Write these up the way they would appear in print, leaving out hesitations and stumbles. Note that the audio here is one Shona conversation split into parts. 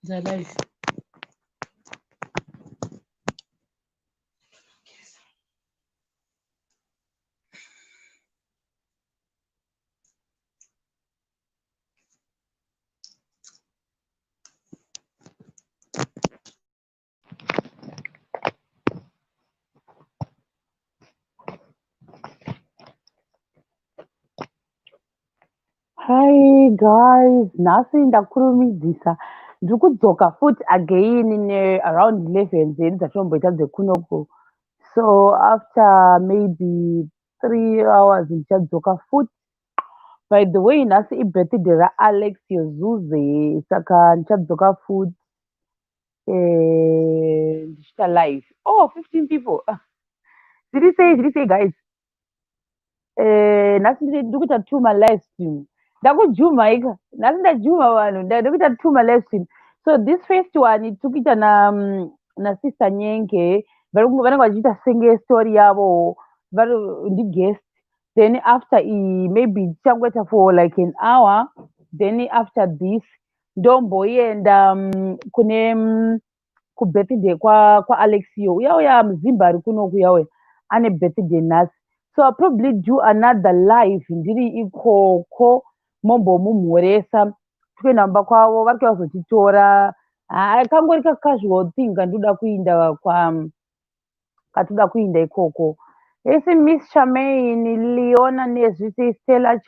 The life. Hi guys, nhasi ndakurumidzisa ndiri kudzoka futi again around 11 dzeni dzatomboita dzekunoko. So after maybe 3 hours ndichadzoka futi. By the way, nhasi ibirthday raAlex Yozuze, saka ndichadzoka futi ndichita live. Oh, 15 people. Zviri sei guys? Nhasi ndiri kuita 2 live stream. Ndakujuma ika nhasi ndajuma vanhu ndiri kuita 2 live stream. So this first one tikuita nasister Nyenge vanenge vachiita senge story yavo vari guest. Then after maybe tichangota for like an hour. Then after this ndomboenda kune kubirthday kwaAlexio uya muzimba ari kunoku uyauya ane birthday nhasi. So I'll probably do another live ndiri ikoko mombomumhoresa tikuenda mumba kwavo vari kuzotitora. Kangori casual thing kandoda kuinda katoda kuinda ikoko. Esi Miss Charmaine, Leona nezvise Stella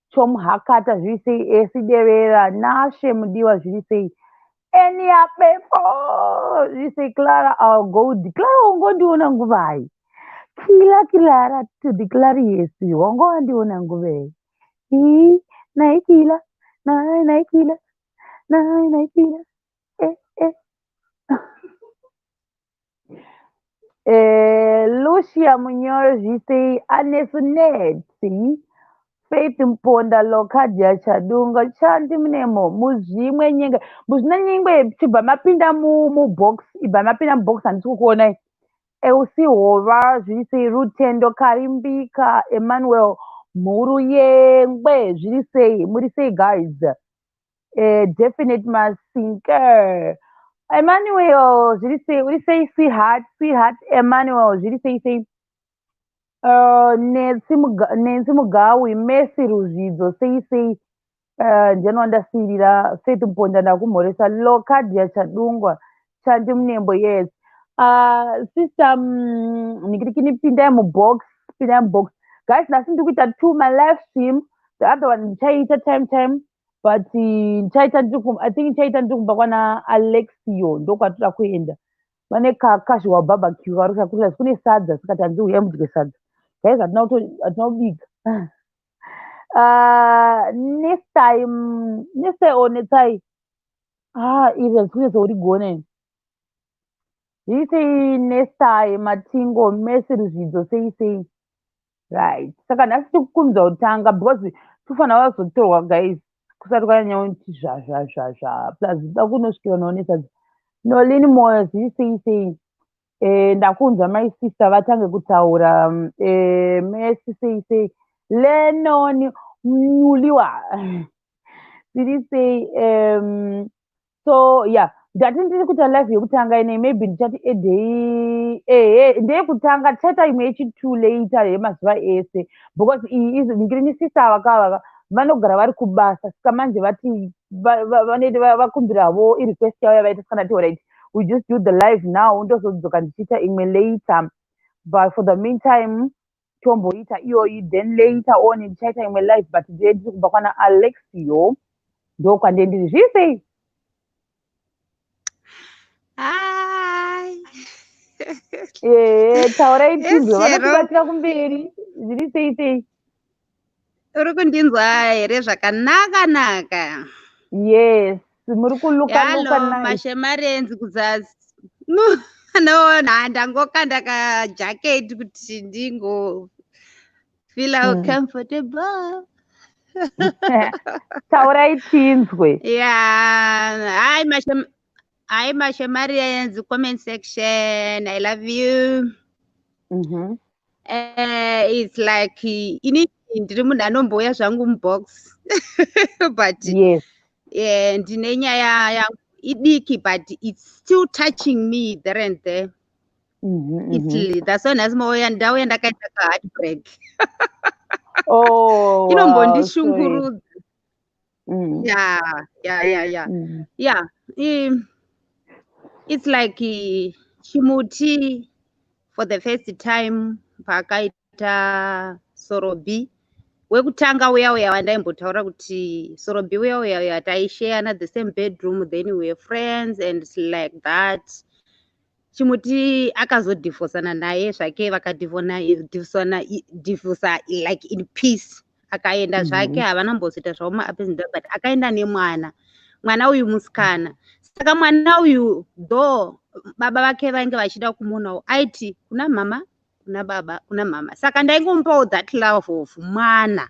chomuhakata zvisei esi Devera Nashe mudiwa zvisei eni apepo zvisei Clara our gold. Clara ungondiona nguvai? Clara to the Clara yesi wangondiona nguvai? Naikila naikila naikila Lucia Munyoro zvisei Anesuneti Faith Mponda Lokadia Chadunga Chanti Mnemo muzvimwe nyenga muzvina nyingwe chibva mapinda mubox ibva mapinda mubox handisi kuona Elsie Hova zvisei Rutendo Karimbika Emmanuel mhuru yengwe zviri sei muri sei guys? Definite Masinker Emmanuel zviri sei uri sei sweetheart Emmanuel zviri sei Nancy Mugawi Messi Ruzvidzo sei ndinondasirira Faith Mponda ndakumhoresa Lokadia Chadungwa Chandi Munembo yes. Sister nikirikini pindai mubox guys nhasi ndiri kuita 2 live stream. The other one ndichaita time but ndichaita I think ndichaita ndiri kumba kwana Alexio ndokwatoda kuenda vane casual barbecue vari kusakurira kune sadza saka tandiuya mudye sadza guys hatina kubika. Nestai onetsai izvi zvinezvaurigone zvisei Nestai Matingo Messi Ruzvidzo sei right. Saka nhasi tikukunza kutanga because tofanira kuzotorwa guys kusati kwanyanyoti zva plus da kunosvikira noonesa Nolini Moyo zviri sei ndakunzwa my sister vatange kutaura Messi sei Lennon Muliwa zviri sei so yeah ndati ndiri kuita live yekutanga inei maybe ndichati edhei ndeyekutanga tichaita imwe yechi2 later yemazuva ese because iyi ngirini sister vakava vanogara vari kubasa saka manje vati vanenge vakumbiravo irequest yavo yavaita sikana ti right we just do the live now ndozodzoka ndichiita imwe later but for the meantime tomboita iyoyi then later on ndichaita imwe live but ndiri kubva kwana Alexio ndokwandendiri zviri sei. Hi. Taurai tinzwe vanokubatira kumberi zviri sei uri kundinzwa here zvakanaka? Yes muri kuluka mashemarenzi kuzasi no ndangokanda kajaketi kuti ndingo feel comfortable. Taurai tinzwe. Yeah, hi mashemarenzi comment section, I love you. It's like ndiri munhu anombouya zvangu mubox but yes ndine nyaya yangu idiki, but it's still touching me there and there. That's why nhasi mauya ndauya ndakaita kaheartbreak. Oh, wow, Inombondishungurudza. sorry. Yeah. It's like chimuti for the first time pakaita sorobi. Wekutanga uya wandaimbotaura kuti sorobi uya taishare the same bedroom, then we were friends and it's like that. Chimuti akazodhivhosana naye zvake vakadhivhosa like in peace. Akaenda zvake havana mbozoita zvavo ma-ups and downs, but akaenda nemwana uyu musikana. Saka mwana uyu though baba vake vainge vachida kumuonawo aiti kuna mama kuna baba kuna mama. Saka ndaingomupawo that love of mwana,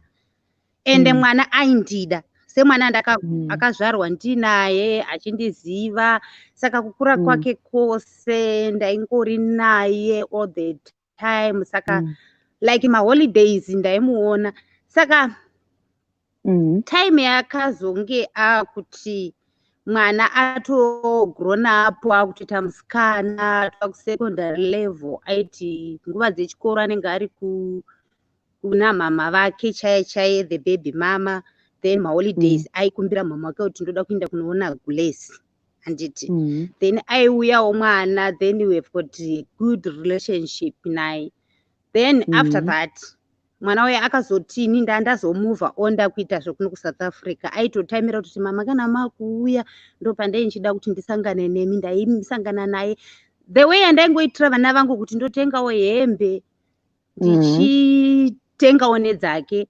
ende mwana aindida semwana akazvarwa ndinaye achindiziva. Saka kukura kwake kwose ndaingori naye all the time. Saka like maholidays ndaimuona. Saka time yakazonge akuti mwana grown up, akutoita musikana, secondary level, aiti nguva dzechikoro anenge ari kuna mama vake chaiye the baby mama. Then maholidays aikumbira mama wake kuti ndoda kuenda kunoona Grace handiti. Then aiuyawo mwana, then we've got a good relationship naye. Then after that mwana uya akazoti ini ndazomuvha onda kuita zvokuno kuSouth Africa. Aitotaimira kuti mama kana makuuya ndopandai nchida kuti ndisangane nemi. Ndaisangana naye the way andaingoitira vana vangu kuti ndotengawo hembe ndichitengawo nedzake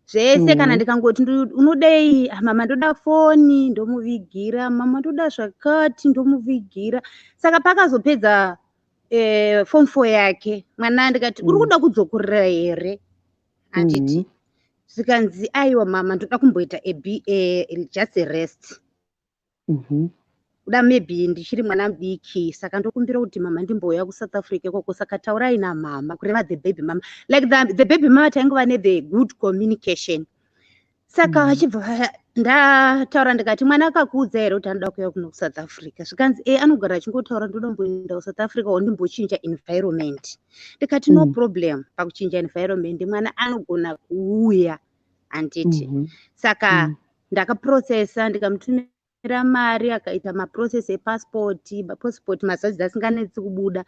zvese. Kana ndikangoti unodei mama ndoda foni ndomuvigira, mama ndoda zvakati ndomuvigira. Saka pakazopedza form 4 yake mwana ndikati uri kuda kudzokorera here handiti. Zvikanzi aiwa mama ndoda kumboita just a rest. Kuda maybe ndichiri mwana mudiki. Saka ndokumbira kuti mama ndimbouya kuSouth Africa ikoko. Saka taurai namama kureva the baby mama, like the baby mama taingova the good communication. Saka vachibva ndataura ndikati mwana akakuudza here kuti anoda kuuya kuno kuSouth Africa. Zvikanzi anogara achingotaura ndoda kumboenda kuSouth Africa ndimbochinja environment. Ndikati no problem pakuchinja environment, mwana anogona kuuya handiti. Saka ndakaprocessa ndikamutumira mari, akaita maprocess epassport mazazi asinganetsi kubuda.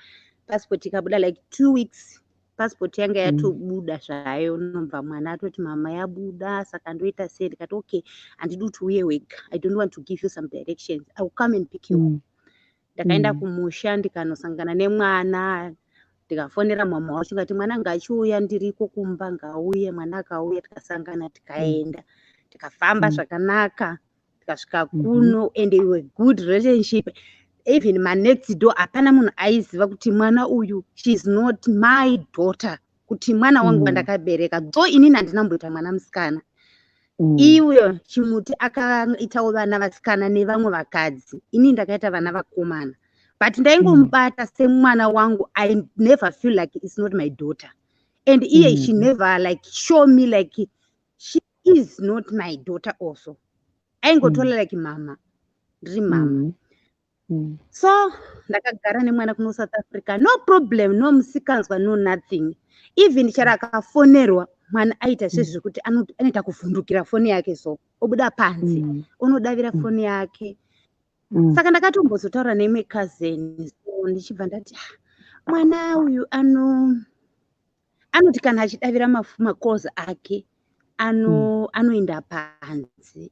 Passport ikabuda like 2 weeks. Passport yanga yatobuda zvayo, nobva mwana atoti mama yabuda. Saka ndoita sei ndikati okay, handidi kuti uye wega, I don't want to give you some directions, I will come and pick you up. Ndakaenda kumusha ndikanosangana nemwana, ndikafonera mama wacho ngati mwana ngachiuya ndiriko kumba ngauye. Mwana akauya tikasangana tikaenda tikafamba zvakanaka tikasvika kuno, and we were good relationship. Even my next door hapana munhu aiziva kuti mwana uyu she is not my daughter, kuti mwana wangu wandakabereka. Though inini handinamboita mwana musikana. Iwe chimuti akaitawo vana vasikana nevamwe vakadzi, inini ndakaita vana vakomana. But ndaingomubata semwana wangu. I never feel like it's not my daughter. And she never like show me like she is not my daughter also. Aingotola like mama, ndiri mama. So ndakagara nemwana kuno South Africa, no problem, no musikanzwa, no nothing. Even chara akafonerwa mwana aita zvezvo zvekuti anoita kuvhundukira foni yake, so obuda panze unodavira foni yake. Saka ndakatombozotaura neme cousin, so ndichibva ndati mwana uyu anoti kana achidavira macalls ake anoenda panze.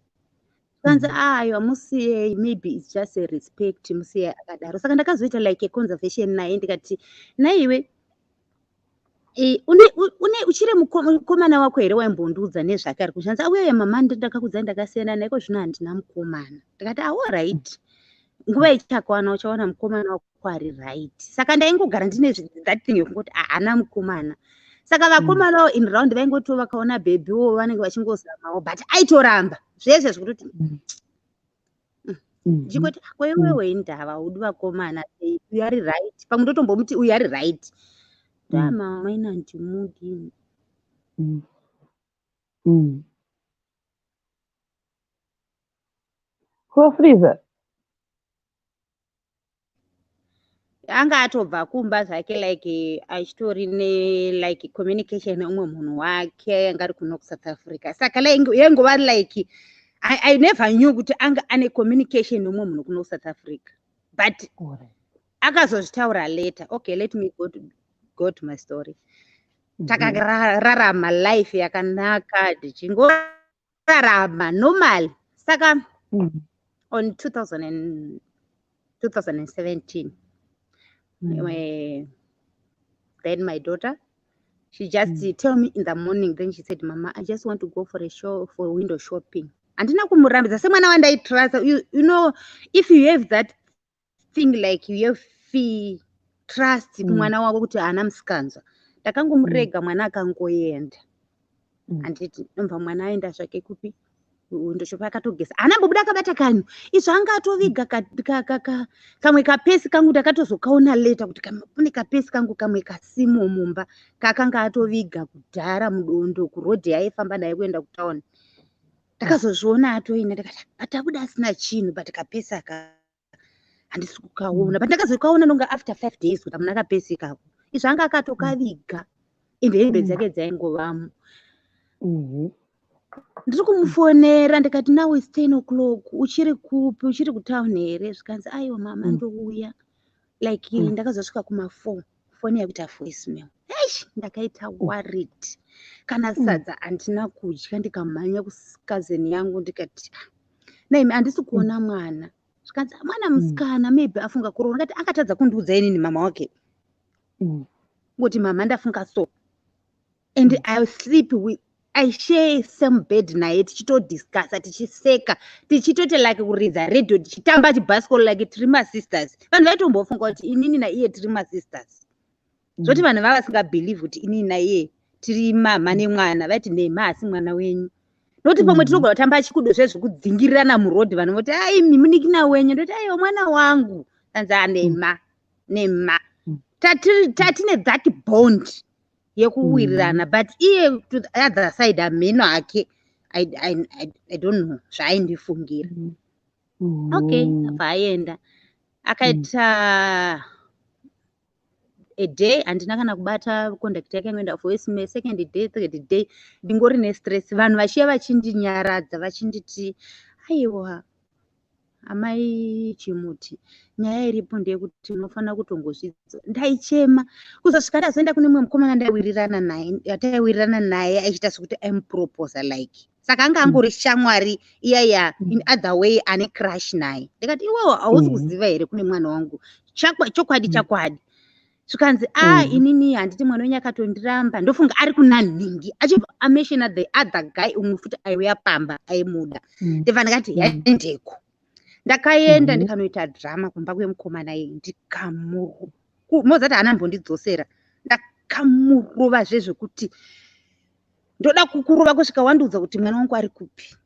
Kanzi ayo musiyei, maybe it's just a respect, musiyei akadaro. Saka ndakazoita like a conversation naye ndikati naiwe uchiri mukomana wako here waimbondiudza nezvake ari kushandisa. Uye mama ndakakuudza ndakasiyana naye, zvino handina mukomana. Ndikati all right, nguva ichakwana uchaona mukomana wako ari right. Saka ndaingogara ndine that thing yokungoti haana mukomana. Saka vakomanawo in round vaingoti vakaona bhebiwo vanenge vachingozamawo, but aitoramba zvese zvekutoti ndichikoti kwewewe indava udi vakomana, uyu ari right. Pamwe ndotombomuti uyu ari right. Mama ina ndimudi. Ko Freezer, anga atobva kumba zvake like achitori like communication neumwe munhu wake anga ari kuno kuSouth Africa. Saka yengova like I never knew kuti anga ane communication neumwe munhu kuno South Africa, but akazozvitaura later. Okay, let me go to my story. Takararama life yakanaka tichingorarama normal. Saka on 2017 then my daughter, she just tell me in the morning, then she said, Mama, I just want to go for window shopping. Andina kumurambidza semwana wandaitrust. You know, if you have that thing like you have trust mwana wako kuti ana musikanzwa, ndakangomurega mwana akangoenda. Anditi ndobva mwana aenda zvake kupi ndoshopa akatogesa anambobuda akabata kanhu izvo anga atoviga kamwe kapesi kangu ndakatozokaona leta kuti kune kapesi kangu kamwe kasimo mumba kakanga atoviga kudhara mudondo kurodhi aifamba naye kuenda kutauni. Ndakazozviona atoina ndakati atabuda asina chinhu but kapesi aka handisi kukaona, but ndakazokaona nonga after 5 days kuti amuna kapesi kako izvo anga akatokaviga ende hembe dzake dzaingovamo. Ndiri kumufonera ndikati now it's 10 o'clock uchiri kupi uchiri kutauni here? Zvikanzi aiwa mama ndouya. Like ndakazosvika kuma 4 foni yakuita voicemail. Eish ndakaita worried. Kana sadza handina kudya ndikamhanya kusikazeni yangu ndikati naime handisi kuona mwana. Zvikanzi mwana musikana maybe afunga kurora. Ngati akatadza kundiudza inini mama wake. Kuti mama ndafunga so. And I sleep with I share same bed naye tichitodiscussa tichiseka tichitoti like kuridza radio tichitamba chibhasikoro like tiri masisters. Vanhu vaitombofunga kuti inini naiye tiri masisters. Zvoti vanhu vavasingabhelieve kuti inini naiye tiri mama nemwana vaiti nema asi mwana wenyu. Noti pamwe tinogona kutamba chikudo zvezvekudzingirirana murodhi vanhu voti ai munikina wenyu ndoti aiwa mwana wangu. Tanza nema tatine that bond yekuwirirana but iye to the other side ameno ake I don't know zvaindifungira. Okay, apaenda akaita a day handina kana kubata contact yake ngoenda voicemail. Second day, third day ndingori nestress. Vanhu vachiya vachindinyaradza vachinditi aiwa amai Chimuti nyaya iripo ndeyekuti unofanira kutongozvidza. Ndaichema kuzosvika ndazoenda kune mumwe mukomana yataiwirirana naye achiita sekuti aimuproposa like. Saka anga angori shamwari iyaya in other way ane crush naye. Ndikati iwewe hausi kuziva here kune mwana wangu chokwadi. Zvikanzi inini handiti mwana wenyu akatondiramba. Ndofunga ari kuna nhingi achibva ameshina the other guy umwe futi aiuya pamba aimuda. Ndibva ndikati yaendeko. Ndakaenda ndikanoita drama kumba kwemukomana iyi mozati anambondidzosera ndakamurova zvezvekuti ndoda kukurova kusvika wandiudza kuti mwana wangu ari kupi.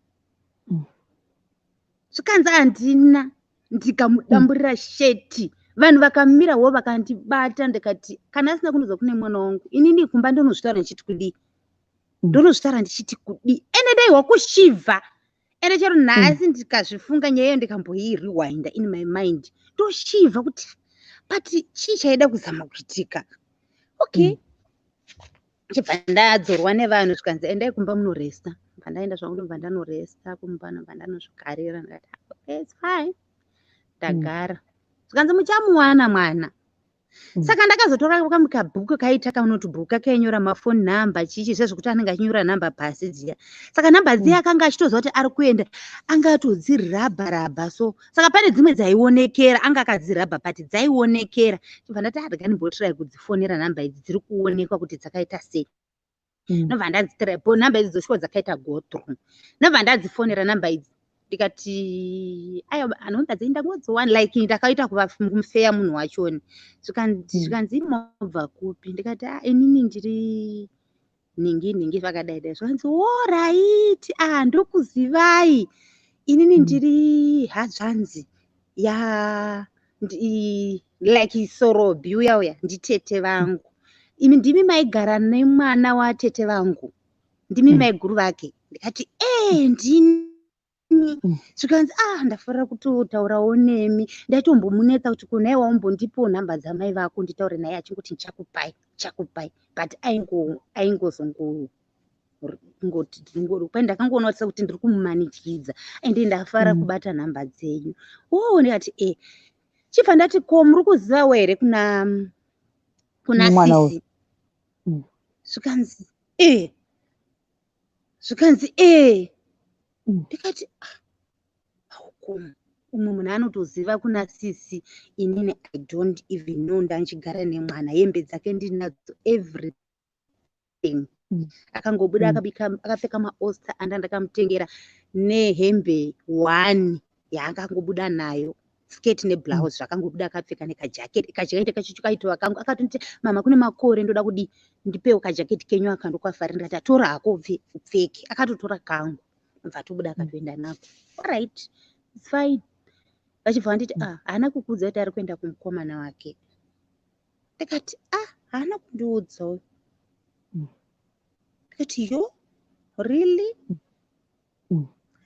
Zvikanzi handina ndikamudamburira sheti. Vanhu vakamirawo vakandibata ndikati kana asina kundiudza kune mwana wangu inini kumba ndonozvitaura ndichiti kudii ndonozvitaura ndichiti kudii ene daiwa kushivha. Ene chero nhasi ndikazvifunga nyeyo ndikamboirewind in my mind ndoshivha kuti but chii chaida kuzama kuitika. Okay, chibva ndadzorwa nevanhu zvikanzi endai kumba munoresta. Ndaenda zvangu ndobva ndanoresta kumba ndobva ndanozvigarira ndikati okay it's fine ndagara. Zvikanzi muchamuwana mwana. Saka ndakazotora kabhuku kaita kanotibhuku kainyora mafoni namba chichi zvezvekuti anenge achinyora namba pasi dziya. Saka namba dziya akanga achitoziva kuti ari kuenda anga atodzirabha. So saka pane dzimwe dzaionekera anga akadzirabha pati dzaionekera. Chibva ndati ndingambotirai kudzifonera namba idzi dziri kuonekwa kuti dzakaita sei. Ndobva ndadzitirai namba idzi dzosvika dzakaita go through. Ndobva ndadzifonera namba idzi ndikati aiwa anonzi dzaenda mwedzi 1 like ndakaita kumufeya munhu wachoni. Zvikanzi mobva kupi? Ndikati inini ndiri ningi zvakadai. Zvikanzi alright ndokuzivai inini ndiri hazvanzi like Sorobi uya nditete vangu. Imi ndimi maigara nemwana watete vangu ndimi maiguru vake. Ndikati ndini zvikanzi ndafarira kutotaurawo nemi ndaitombomunetsa kuti kunaiwa umbondipawo nhamba dzamai vako nditaure naye achingoti chakupai but aingopai ndakangoona kuti ndiri kumumanikidzwa ende ndafara kubata nhamba dzenyu. Ndikati chibva ndati ko muri kuzivawo here kuna sisi? Zvikanzi ndikati aukomu umwe munhu anotoziva kuna sisi, inini I don't even know. Ndanchigara nemwana, hembe dzake ndinadzo, everything. Akangobuda akapfeka maosta anda ndakamutengera nehembe 1 yaangangobuda nayo, sketi neblouse zvakangobuda akapfeka nekajaketi. Kajaketi kacho kaitwa kangu, akatoti mama kune makore ndoda kudi ndipewo kajaketi kenyu akandokwafarira. Ndati tora hako upfeke. Akatotora kangu mva tobuda akatoenda nako. Alright, it's fine. Vachibva vanditi haana kukudza kuti ari kuenda kumukomana wake. Ndikati haana kundiudzawo. Ndikati yo really?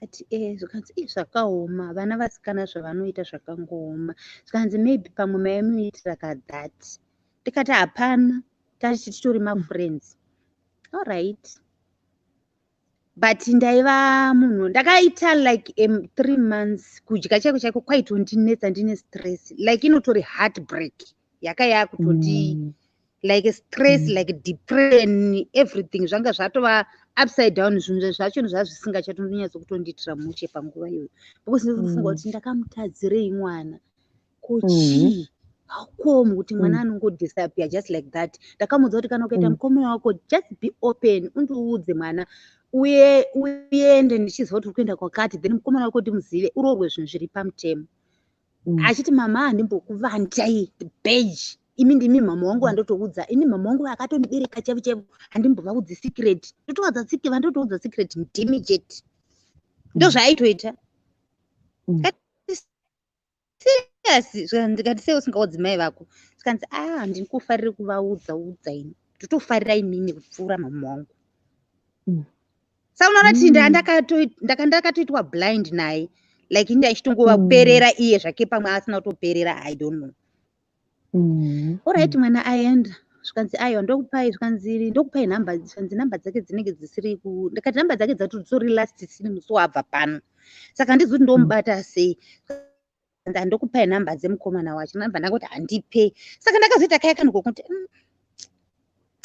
Ati zvikanzi zvakaoma, vana vasikana zvavanoita zvakangooma. Zvikanzi maybe pamwe maimuitira kadhati. Ndikati hapana, titori mafriends. Alright. But ndaiva munhu ndakaita like 3 months kudya chaiko chaiko kwaitondinetsa, ndine stress, like inotori heartbreak yakaya kutoti like stress, like depression, everything zvanga zvatova upside down. Zvinhu zvacho zvazvisingachatonyatso kutondiitira mushe panguva iyoyo, because ndinofunga kuti ndakamutadzirei mwana kochii hakomu kuti mwana anongodisappear just like that. Ndakamuudza kuti kana ukaita mukomana wako just be open, undiudze mwana uende ndichiziva kuti uri kuenda kwakati, then mukomana wako ndimuzive, uroorwe zvinhu zviri pamutemo. Achiti mama handimbokuvandai badge, imi ndimi mama wangu andotoudza, ini mama wangu akatondibereka chaivo chaivo, handimbovaudzi secret. Vandotoudza secret ndimi chete. Ndo zvaaitoita. Serious. Ndikati sei usingaudzi mai vako? Zvikanzi handikufariri kuvaudza ini. Ndotofarirai inini kupfuura mama wangu. Saka unoona kuti ndakatoitwa blind naye, like inda ichitongovaperera iye zvake pamwe asina kutoperera, I don't know. Alright, mwana aenda. Zvikanzi aiwa ndokupai, zvikanzi ndokupai nhamba, zvikanzi nhamba dzake dzinenge dzisiri ndikati nhamba dzake dzatodzori last sini musi wabva pano. Saka ndizoti ndomubata sei. Ndokupai nhamba dzemukomana wacho, namba ndangoti handipe. Saka ndakazoita kaya kanhukokuti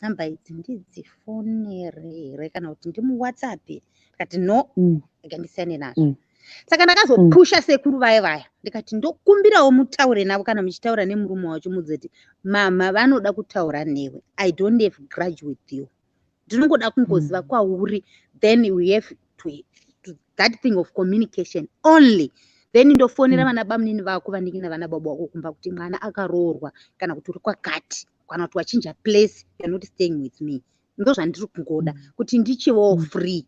nhamba idzi ndidzifonere here kana kuti ndimuwhatsapp. Ndikati no, ndikandisiyane nazvo. Saka ndakazopusha sekuru vaya ndikati ndokumbirawo mutaure navo, kana muchitaura nemurume wacho mudzeti mama vanoda kutaura newe, I don't have grudge with you, ndinongoda kungoziva kwauri, then we have to that thing of communication only. Then ndofonera vana bamunini vako vanenge navana baba vako kumba kuti mwana akaroorwa, kana kuti uri kwakati, kana kuti wachinja place, you're not staying with me. Ndo zvandiri kungoda kuti ndichivawo free.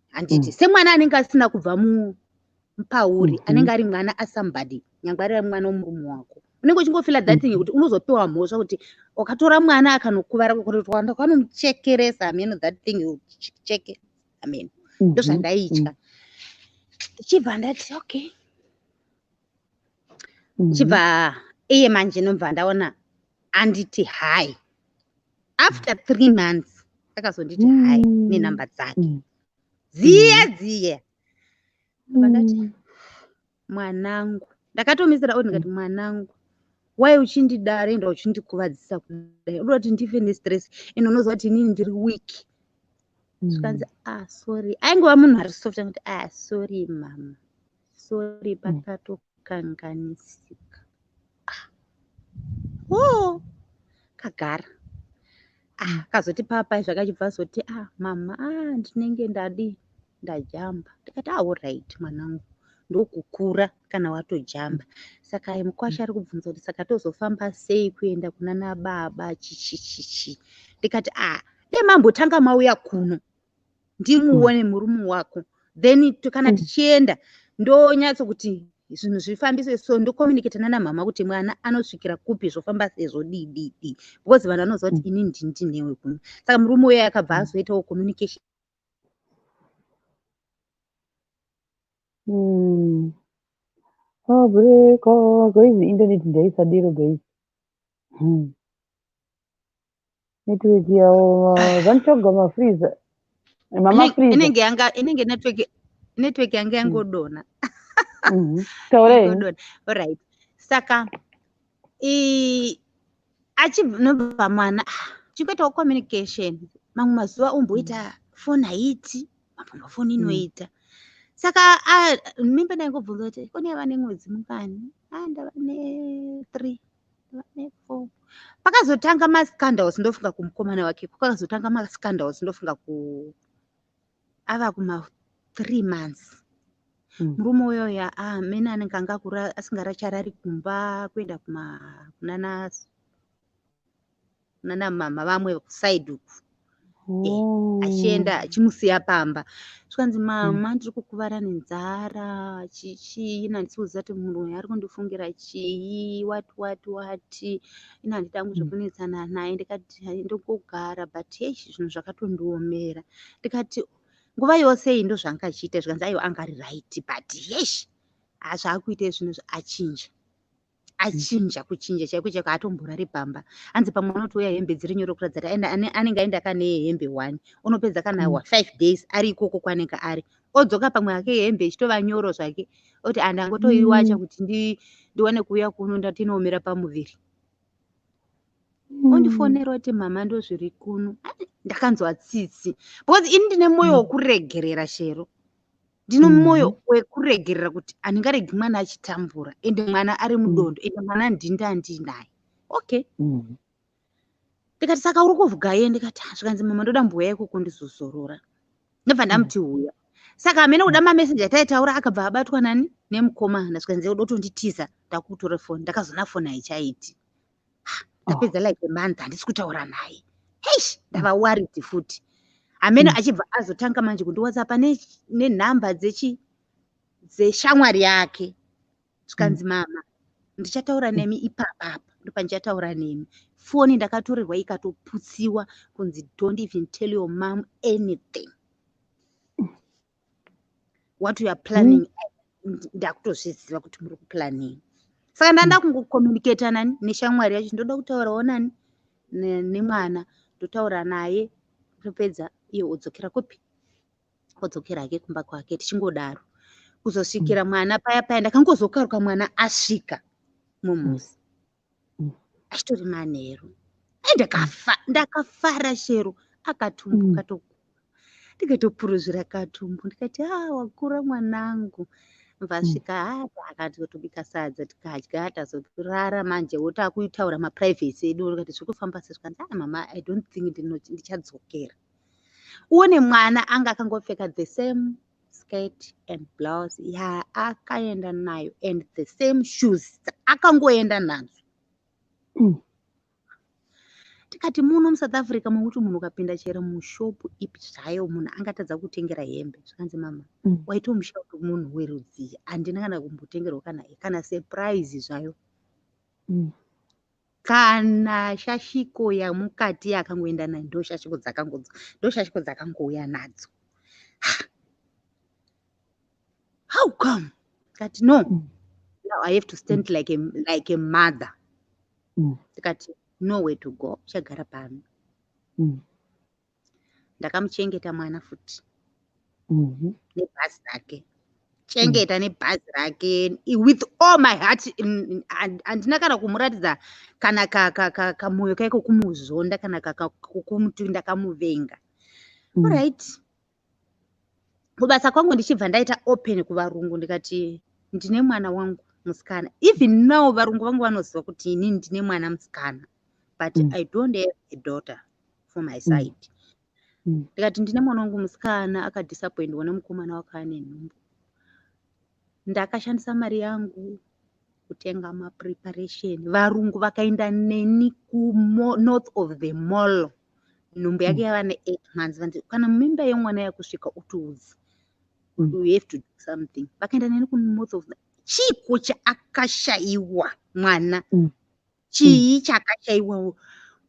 Handiti semwana anenge asina kubva mupauri, anenge ari mwana asambody, nyangwe ari mwana womurume wako, unenge uchingofila that thing kuti unozopiwa mhosva kuti ukatora mwana akanokuvara kuti kwanomuchekeresa, amen, that thing cheke, amen. Ndo zvandaitya. Chibva ndati okay. Chibva iye manje nobva ndaona anditi hai. After 3 months akazonditi hai nenhamba dzake. Dziya. Ndati mwanangu, ndakatomisira ndikati mwanangu, wai uchindidare enda uchindikuvadzisa kudai, unoda kuti ndife nestress, ino unoziva kuti inini ndiri weak. Zvikanzi sorry, aingova munhu ari soft, kuti sorry mama, sorry pakatokanganisika. Kagara. Kazoti papa zvakachibva zoti mama ndinenge ndajamba. Ndikati alright mwanangu, ndokukura kana watojamba. Saka mukwasha ari kubvunza kuti saka tozofamba sei kuenda kuna nababa chichichichi. Ndikati demambotanga mauya kuno ndimuone murume wako, then kana tichienda ndonyatso kuti zvinhu zvifambise so, ndokomunicate nana mama kuti mwana anosvikira kupi, zvofamba sezvo dii, because vanhu vanoziva kuti inini ndinewe kuno. Saka murume uyo akabva azoitawo communication Oh, break. Oh, guys, internet ndio isadiro guys. Network yao vanchoga mafreezer. Mama freezer. inenge network yanga yangodona. Taureni. Ingodona. Alright. Saka achibva mwana chikuitawo communication. Mamwe mazuva umboita phone haiti, mamwe phone inoita. Saka mimba ndaingobvunza kuti kune vane mwedzi mungani? Ndava ne3, ndava ne4. Pakazotanga mascandals ndofunga kumukomana wake, pakazotanga mascandals ndofunga ava kuma 3 months. Murume uyoya mene anenge anga akura asingaracharari kumba kuenda kunana mama vamwe side uku. Achienda achimusiya pamba. Zvikanzi mama ndiri kukuvara nenzara chichiina ndisiuziva kuti munhu uyu ari kundifungira chii wati ina handida hangu zvekunetsana naye. Ndikati ndingogara but zvinhu zvakatondiomera. Ndikati nguva yose iyi ndo zvanga achiita. Zvikanzi aiwa anga ari right but zvaakuita zvinhu achinja kuchinja chaiko chaiko atomborari pamba. Hanzi pamwe unotouya hembe dziri nyoro kuratidza kuti anenge aenda kane hembe 1 unopedza kana 5 days ari ikoko kwanenge ari odzoka pamwe ake hembe ichitova nyoro zvake oti andangotoiwacha kuti ndiwane kuuya kuno ndatinomera pamuviri. Ondifonera kuti mama ndo zviri kuno. Ndakanzwa tsitsi because ini ndine mwoyo wokuregerera shero. Ndino mwoyo wekuregerera kuti handingaregi mwana achitambura ende mwana ari mudondo ende mwana ndindinaye. Okay. Ndikati saka uri kuvuga ye? Ndikati zvikanzi mama ndoda mbuya yako kundizozorora. Ndobva ndamuti huya. Saka amene kuda mameseji ataitaura akabva abatwa nani nemukomana. Zvikanzi udotonditiza ndakutora phone. Ndakazona phone haichaiti. Ndapedza like a month handisi kutaura naye. Ndava worried futi. Amene achibva azotanga manje kundiwhatsapp nenhamba dzeshamwari yake. Zvikanzi mama ndichataura nemi ipapa ndopa ndichataura nemi. Foni ndakatorerwa ikatoputsiwa kunzi don't even tell your mom anything. What you are planning ndakutozviziva kuti muri kuplanning. Saka ndanda kungokomunicata nani neshamwari yacho ndoda kutaurawo nani nemwana ndotaura naye topedza iye odzokera kupi odzokera hake kumba kwake tichingodaro kuzosvikira mwana paya ndakangozokaruka mwana asvika mumuzi achitori manheru ndakafara shero akatumbuka tokura ndikatopuruzvira katumbu ndikati wakura mwanangu. Vasvika akati kutobika sadza tikadya tazorara manje wotakuitaura maprivacy edu ndikati zviri kufamba sei. Zvikanzi mama I don't think ndichadzokera. Uone mwana anga akangopfeka the same skirt and blouse akaenda nayo and the same shoes akangoenda nadzo. Tikati muno muSouth Africa mokuti munhu ukapinda chero mushopu ipi zvayo munhu angatadza kutengera hembe. Zvikanzi mama waita mushauto munhu werudzi handina kana kumbotengerwa kana surprise zvayo. Kana shashiko yamukati yakangoenda nayo ndo shashiko dzakangouya nadzo. How come? Tikati no. Now I have to stand like a mother. Tikati nowhere to go. Chagara pano. Ndakamuchengeta mwana futi. Nebhazi rake. Chengeta nebhazi rake with all my heart. Handina kana kumuratidza kana kamoyo kaiko kumuzonda kana kumuti ndakamuvenga. Alright. Kubasa kwangu ndichibva ndaita open kuvarungu ndikati ndine mwana wangu musikana. Even now varungu vangu vanoziva kuti ini ndine mwana musikana. But I don't have a daughter for my side. Ndikati ndine mwana wangu musikana akadisappointwa nemukomana wakane nhumbu. Ndakashandisa mari yangu kutenga mapreparation. Varungu vakaenda neni north of the mall. Nhumbu yake yava ne8 months. Vanti kana mimba yemwana yakusvika utuudzi. You have to do something. Vakaenda neni north of the chiko chaakashaiwa mwana. Chii chakashaiwa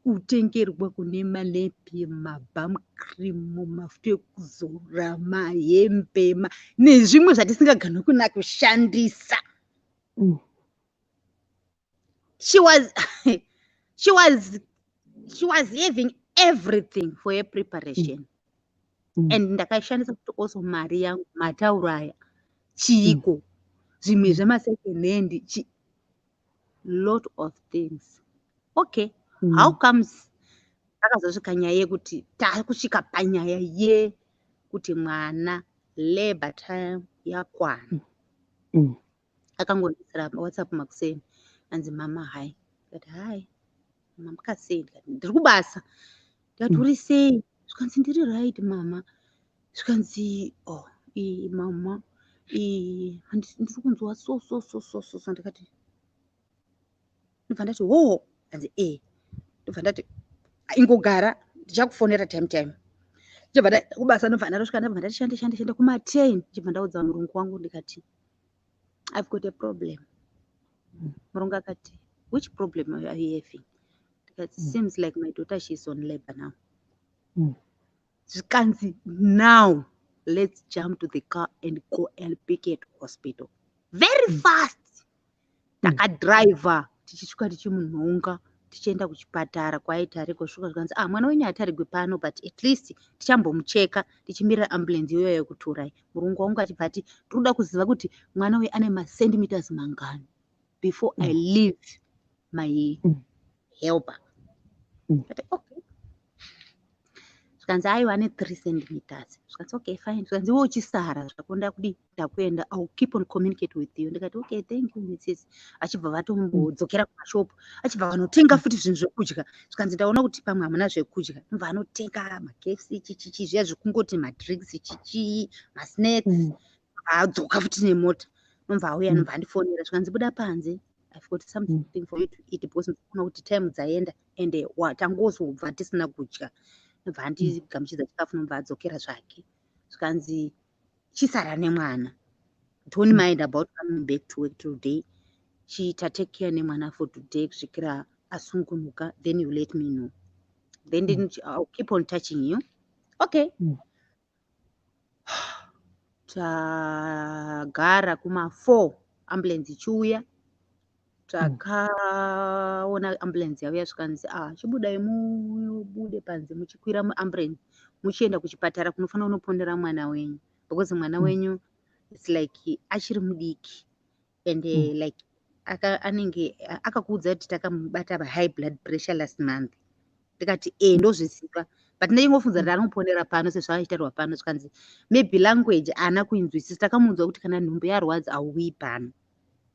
kutengerwa kune manepi, mabhamu krimu, mafuta ekuzora, mahembe nezvimwe zvatisingagoni kuna kushandisa. She was having everything for her preparation. And ndakashandisa kuti also mari yangu matauro aya chiiko zvimwe zvema-second hand lot of things. Okay, how comes akazosvika nyaya yekuti takusvika panyaya yekuti mwana labor time yakwana. Akangondisira WhatsApp makuseni anzi mama hai, ndikati hai mama mukasei, ndikati ndiri kubasa, ndikati uri sei, zvikanzi ndiri right mama, zvikanzi mama ndiri kunzwa so, ndikati ndobva ndati ho, anzi ndobva ndati ingogara ndichakufonera time. Ndobva ndati kubasa, ndobva ndatosvika, ndobva ndati shande kuma-10, ndobva ndaudza murungu wangu ndikati I've got a problem. Murungu akati which problem are you having? Ndikati seems like my daughter, she's on labor now. Zvikanzi now let's jump to the car and go and pick her to hospital very fast. Takadriva tichisvika tichimunhonga tichienda kuchipatara kwaiti ari kusvika zvikanzi mwana wenyu hatarigwe pano, but at least tichambomucheka tichimirira ambulensi iyoyo yekuturai. Murungu wangu achibva ati tinoda kuziva kuti mwana uyu ane macentimeters mangani before I leave my helper. Okay. Zvikanzi aiwa ane 3 centimeters. Zvikanzi okay fine. Zvikanzi iwe uchisara zvakonda kudi ndakuenda, I'll keep on communicate with you. Ndikati okay thank you Mrs. Achibva vatombodzokera kumashopu, achibva vanotenga futi zvinhu zvekudya. Zvikanzi ndaona kuti pamwe hamuna zvekudya, nobva anotenga ma-KFC chichi zviya zvekungoti madrinks chichi masnacks, adzoka futi nemota. Nobva auya nobva andifonera zvikanzi buda panze, I've got something for you to eat because ndikuona kuti time dzaenda ende tangozobva tisina kudya. Nobva andigamuchidza chikafu, nobva adzokera zvake. Zvikanzi chisara nemwana, don't mind about coming back to work today, chiita take care nemwana for today kusvikira asungunuka, then you let me know, then I'll keep on touching you. Okay. Tagara kuma-4 ambulance ichiuya, takaona ambulance yauya zvikanzi chibudai mubude panze muchikwira muambulance muchienda kuchipatara kunofanira kunoponera mwana wenyu, because mwana wenyu it's like achiri mudiki and like anenge akakuudza kuti takamubata high blood pressure last month. Ndikati ndozvisiva, but ndichingofunza kuti anoponera pano sezvo achitarwa pano. Zvikanzi maybe language haana kuinzwisisa. Takamunzwa kuti kana nhumbu yarwadza hauyi pano,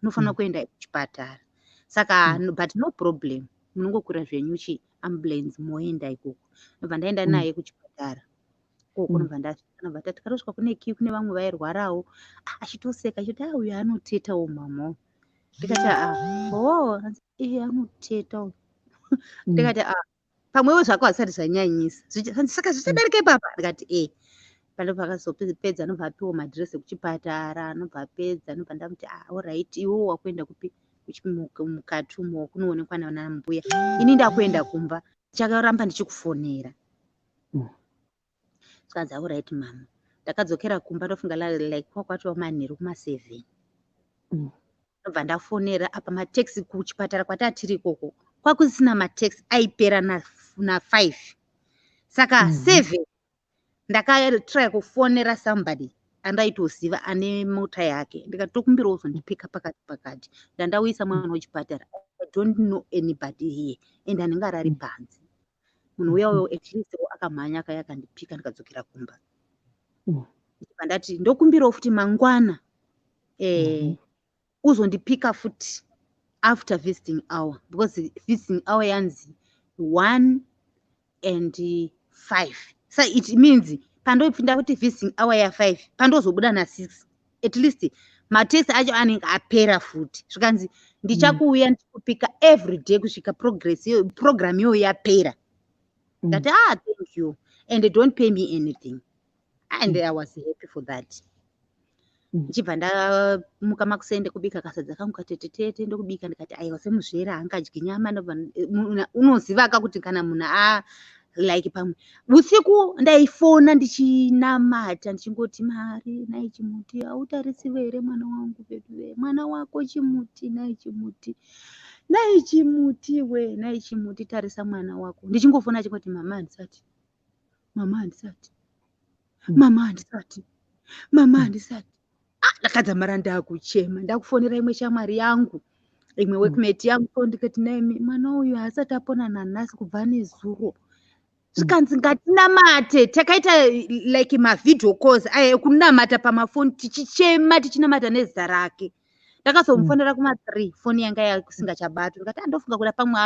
unofanira kuenda kuchipatara. Saka but no problem, munongokwira zvenyu ambulance moenda ikoko. Nobva ndaenda naye kuchipatara koko, nobva ndati karosvika kune kiu, kune vamwe vairwarawo. Achitoseka achiti uyu anotetawo mama. Ndikati anotetawo. Ndikati pamwewo zvako hazvisati zvanyanyisa, saka zvichadarika ipapa. Ndikati pano pakazopedza nobva apiwa madhiresi ekuchipatara, nobva apedza nobva ndamuti alright, iwewo wakuenda kupi mukati umo kunoonekwa nana mbuya, ini ndakuenda kumba, chakaramba ndichikufonera. Zvikanzi alright mama. Ndakadzokera kumba ndofunga like kwakwatiwa manheru kuma-7. Nobva ndafonera apa mataxi kuchipatara kwatatiri ikoko kwakusina mataxi, aipera na5. Saka 7 ndakatry kufonera somebody andaitoziva ane mota yake, ndikati tokumbirawo uzondipika pakati ndandauyisa mwana wechipatara. I don't know anybody here and anenge ari panze. Munhu uyawo at least akamhanya akaya akandipika, ndikadzokera kumba. Ndibva ndati ndokumbirawo futi mangwana uzondipika futi after visiting hour, because visiting hour yanzi 1 and 5. So it means pandoipinda kuti visiting hour ya5 pandozobuda na6, at least matest acho anenge apera futi. Zvikanzi ndichakuuya ndikupika every day kusvika program iyoyo yapera. Ndati thank you and they don't pay me anything, and I was happy for that. Ndichibva ndamuka makusende kubika kasadza kangu katetete ndokubika ndikati aiwa semuzvere haangadyi nyama unoziva kuti kana munhu like pamwe usiku ndaifona ndichinamata ndichingoti Mwari nai chimuti hautarisiwe here mwana wangu peduwe mwana wako chimuti nai chimuti nai chimuti we nai chimuti tarisa mwana wako ndichingofona chingoti mama handisati mama handisati mama handisati mama handisati ndakadzamara ndakuchema ndakufonera imwe shamwari yangu imwe workmate yangu ndikati naimi mwana uyu haasati apona nanhasi kubva nezuro zvikanzi ngatinamate takaita like mavideo calls kunamata pamafoni tichichema tichinamata nezita rake ndakazomufonera kuma3 foni yanga yakusingachabatwi ndikati andofunga kuda pamwe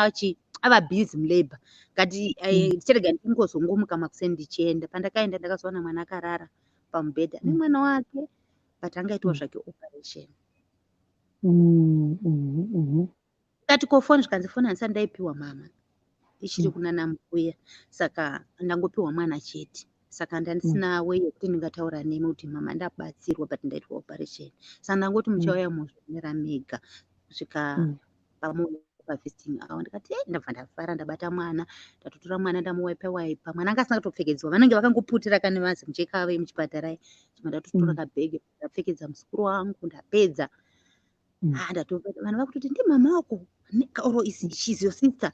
ava busy mulabor ngati ndicherega ndingozongomuka makuseni ndichienda pandakaenda ndakazoona mwana akarara pamubhedha nemwana wake but angaitwa zvake operation kati kofoni zvikanzi foni handisati ndaipiwa mama ichiri kunana mbuya saka ndangopiwa mwana chete saka ndandisina way yekuti ndingataura nemi kuti mama ndabatsirwa but ndaitwa operation saka ndangoti muchauya muzvionera mega kusvika pamoyo pavisiting hour ndikati ndabva ndafara ndabata mwana ndatotora mwana ndamuwaipa mwana anga asina kutopfekedzwa vanenge vakangoputira kane vazi mucheka ave muchipatarai chima ndatotora kabhege ndapfekedza musikuru wangu ndapedza vanhu vakutoti ndi mama wako or she's your sister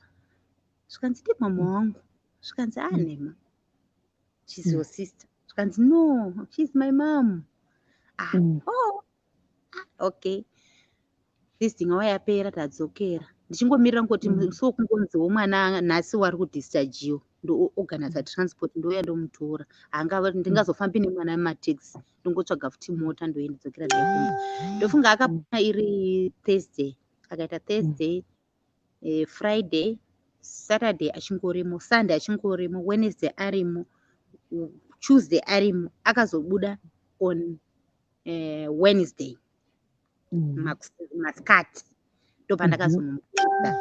zvikanzi ndi mama wangu zvikanzi nema she's your sister zvikanzi no she's my mom okay visiting hour yapera tadzokera ndichingomira ngoti musuwo kungonziwo mwana nhasi wari kudischargiwa ndoorganiza transport ndouya ndomutora ndingazofambi nemwana mumataxi ndongotsvaga futi mota ndoendidzokera naye ndofunga akapona iri Thursday akaita Thursday Friday Saturday achingorimo Sunday achingorimo Wednesday arimo Tuesday arimo akazobuda on Wednesday masikati ndopandakazomubuda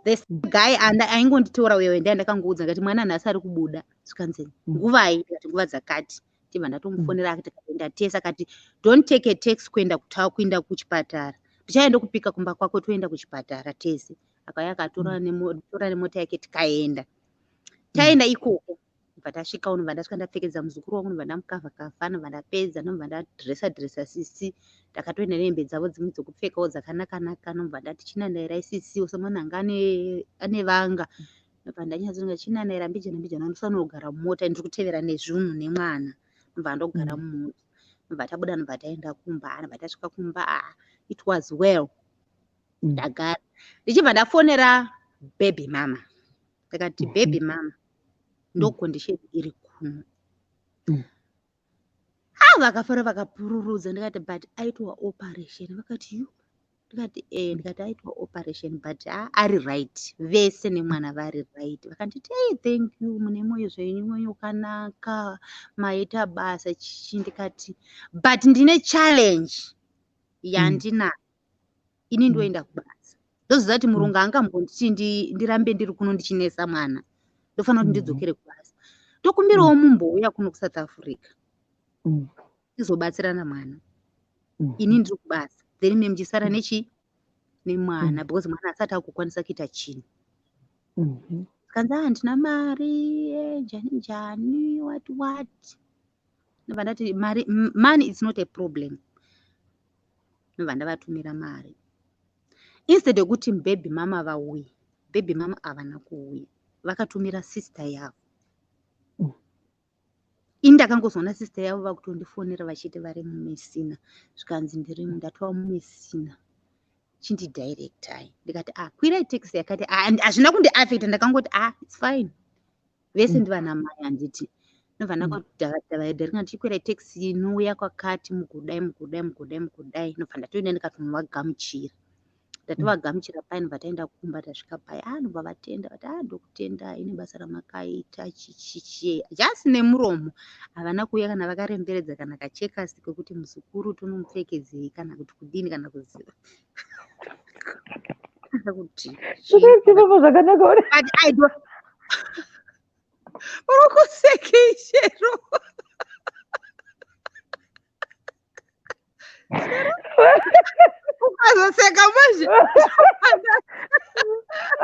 this guy aingonditora wewe ndakangoudza ngati mwana nhasi ari kubuda zvikanzi nguvai ndikati nguva dzakati ndibva ndatomufonera akati ndatesa akati don't take a taxi kuenda kuchipatara ndichaenda kupika kumba kwako toenda kuchipatara tese akauya akatora nemota yake tikaenda taenda ikoko ndibva tasvika unobva ndasvika ndapfekedza muzukuru wangu ndobva ndamukavha ndobva ndapedza ndobva ndadresa sisi ndakatoenda nehembe dzavo dzimwe dzokupfekawo dzakanaka ndobva ndati chinanairai sisiwo semunhu anga ane vanga ndobva ndanyatsoga chinanaira mbijana ndosana kugara mumota ndiri kutevera nezvinhu nemwana ndobva ndogara mumota ndobva tabuda ndobva taenda kumba ndobva tasvika kumba it was well ndagara ndichibva ndafonera baby mama ndakati baby mama ndocondition iri kuno vakafara vakapururudza ndikati but aitwa operation vakati you ndikati ndikati aitwa operation but ari right vese nemwana vari right vakanditi thank you mune moyo zvenyu yakanaka maita basa chichi ndikati but ndine challenge yandinayo ini ndoenda kubasa ndoziva kuti murungu angambonditi ndirambe ndiri kuno ndichinesa mwana ndofanira kuti ndidzokere kubasa ndokumbirawo mumbouya kuno kuSouth Africa tizobatsirana mwana ini ndiri kubasa then mimi muchisara nemwana because mwana asati akukwanisa kuita chinhu kanzi handina mari njani what ndobva ndati money is not a problem ndobva ndavatumira mari instead yekuti baby mama vauye baby mama havana kuuya vakatumira sister yavo ini ndakangozoona sister yavo vakutondifonera vachiti vari mumesina zvikanzi ndirimu ndatova mumesina chindidirectai ndikati kwirai taxi yakati hazvina kundiafecta ndakangoti its fine vese ndivana mai handiti ndobva ndakadharadharadha ndikwirai taxi inouya kwakati mugudai ndobva ndatoenda ndikatovagamuchira ndatovagamuchira pai ndobva taenda kumba tasvika pai ndobva vatenda vati ndokutenda ine basa ramakaita chichichi just nemuromo havana kuuya kana vakaremberedza kana kachekasi kwekuti muzukuru tonomupfekedzei kana kuti kudini kana kuziva kuti urukusekei chero ukazoseka manje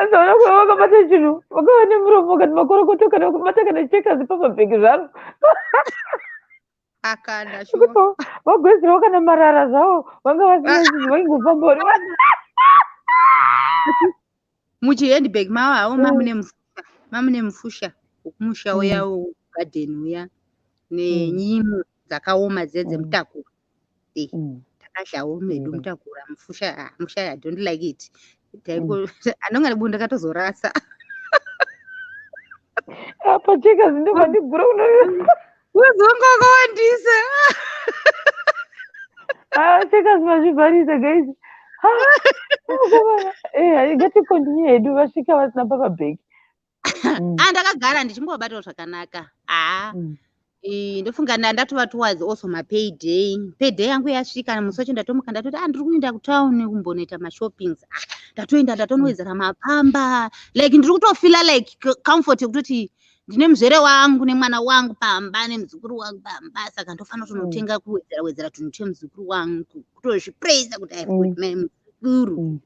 azoona kuva vakabata chinhu vakava nemuromo kana makorokoto kana vakabata kana checkers pamabhegi zvaro akana vagwezerawo kana marara zvavo vanga vasina chinhu vaingofamba uri muchihandbag mavo havo mamune mufusha wokumusha uya wegadheni uya nenyimo dzakaoma dziya dzemutakura takadlawo medu mutakura mufusha I don't like it anonga nebu ndakatozorasa pacheka zindomandigura uzongokondisa cheka zimazvibharisa guys ngatikontinue hedu vasvika vasina pamabhegi ndakagara ndichimbobatawo zvakanaka ndofunga ndatova towards also mapayday yangu yasvika musi wacho ndatomuka ndatoti ndiri kuenda kutauni kumbonoita mashoppings ndatoenda ndatonowedzera mapamba like ndiri kutofila like comfort yekutoti ndine muzvere wangu nemwana wangu pamba nemuzukuru wangu pamba saka ndofanira kutonotenga kuwedzera tunhu twemuzukuru wangu kutozvipraisa kuti muzukuru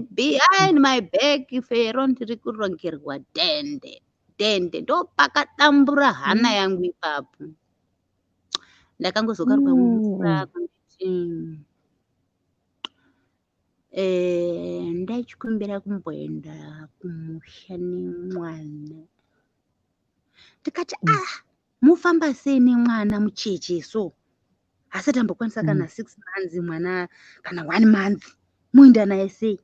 behind my back fero ndiri kurongerwa dende ndopakadambura hana yangu ipapo ndakangozokaruka mumvura kunditi ndachikumbira kumboenda kumusha nemwana ndikati mufamba sei nemwana muchecheso asati ambokwanisa kana 6 months mwana kana 1 month muenda naye sei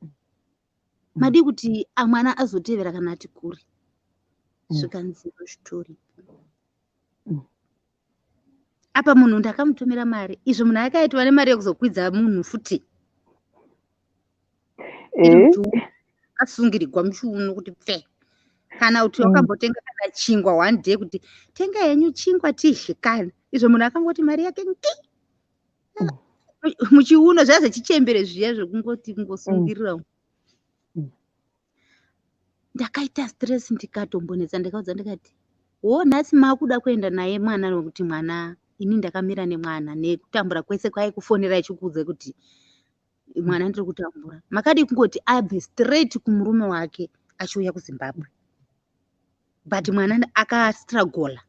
madi kuti mwana azotevera kana ati kuri zvikanziro zvitori apa munhu ndakamutumira mari izvo munhu akaitwa nemari yekuzokwidza munhu futi asungirirwa muchiuno kuti pfe kana kuti wakambotenga kana chingwa 1 day kuti tenga yenyu chingwa tizvikana izvo munhu akangoti mari yake nki muchiuno zvazechichembere zviya zvekungoti kungosungirira ndakaita stress ndikatombonetsa ndikaudza ndikati nhasi makuda kuenda naye mwana nokuti mwana ini ndakamira nemwana nekutambura kwese kwaikufonera ichikuudza kuti mwana ndiri kutambura makadi kungoti abve straight kumurume wake achiuya kuZimbabwe but mwana akastragola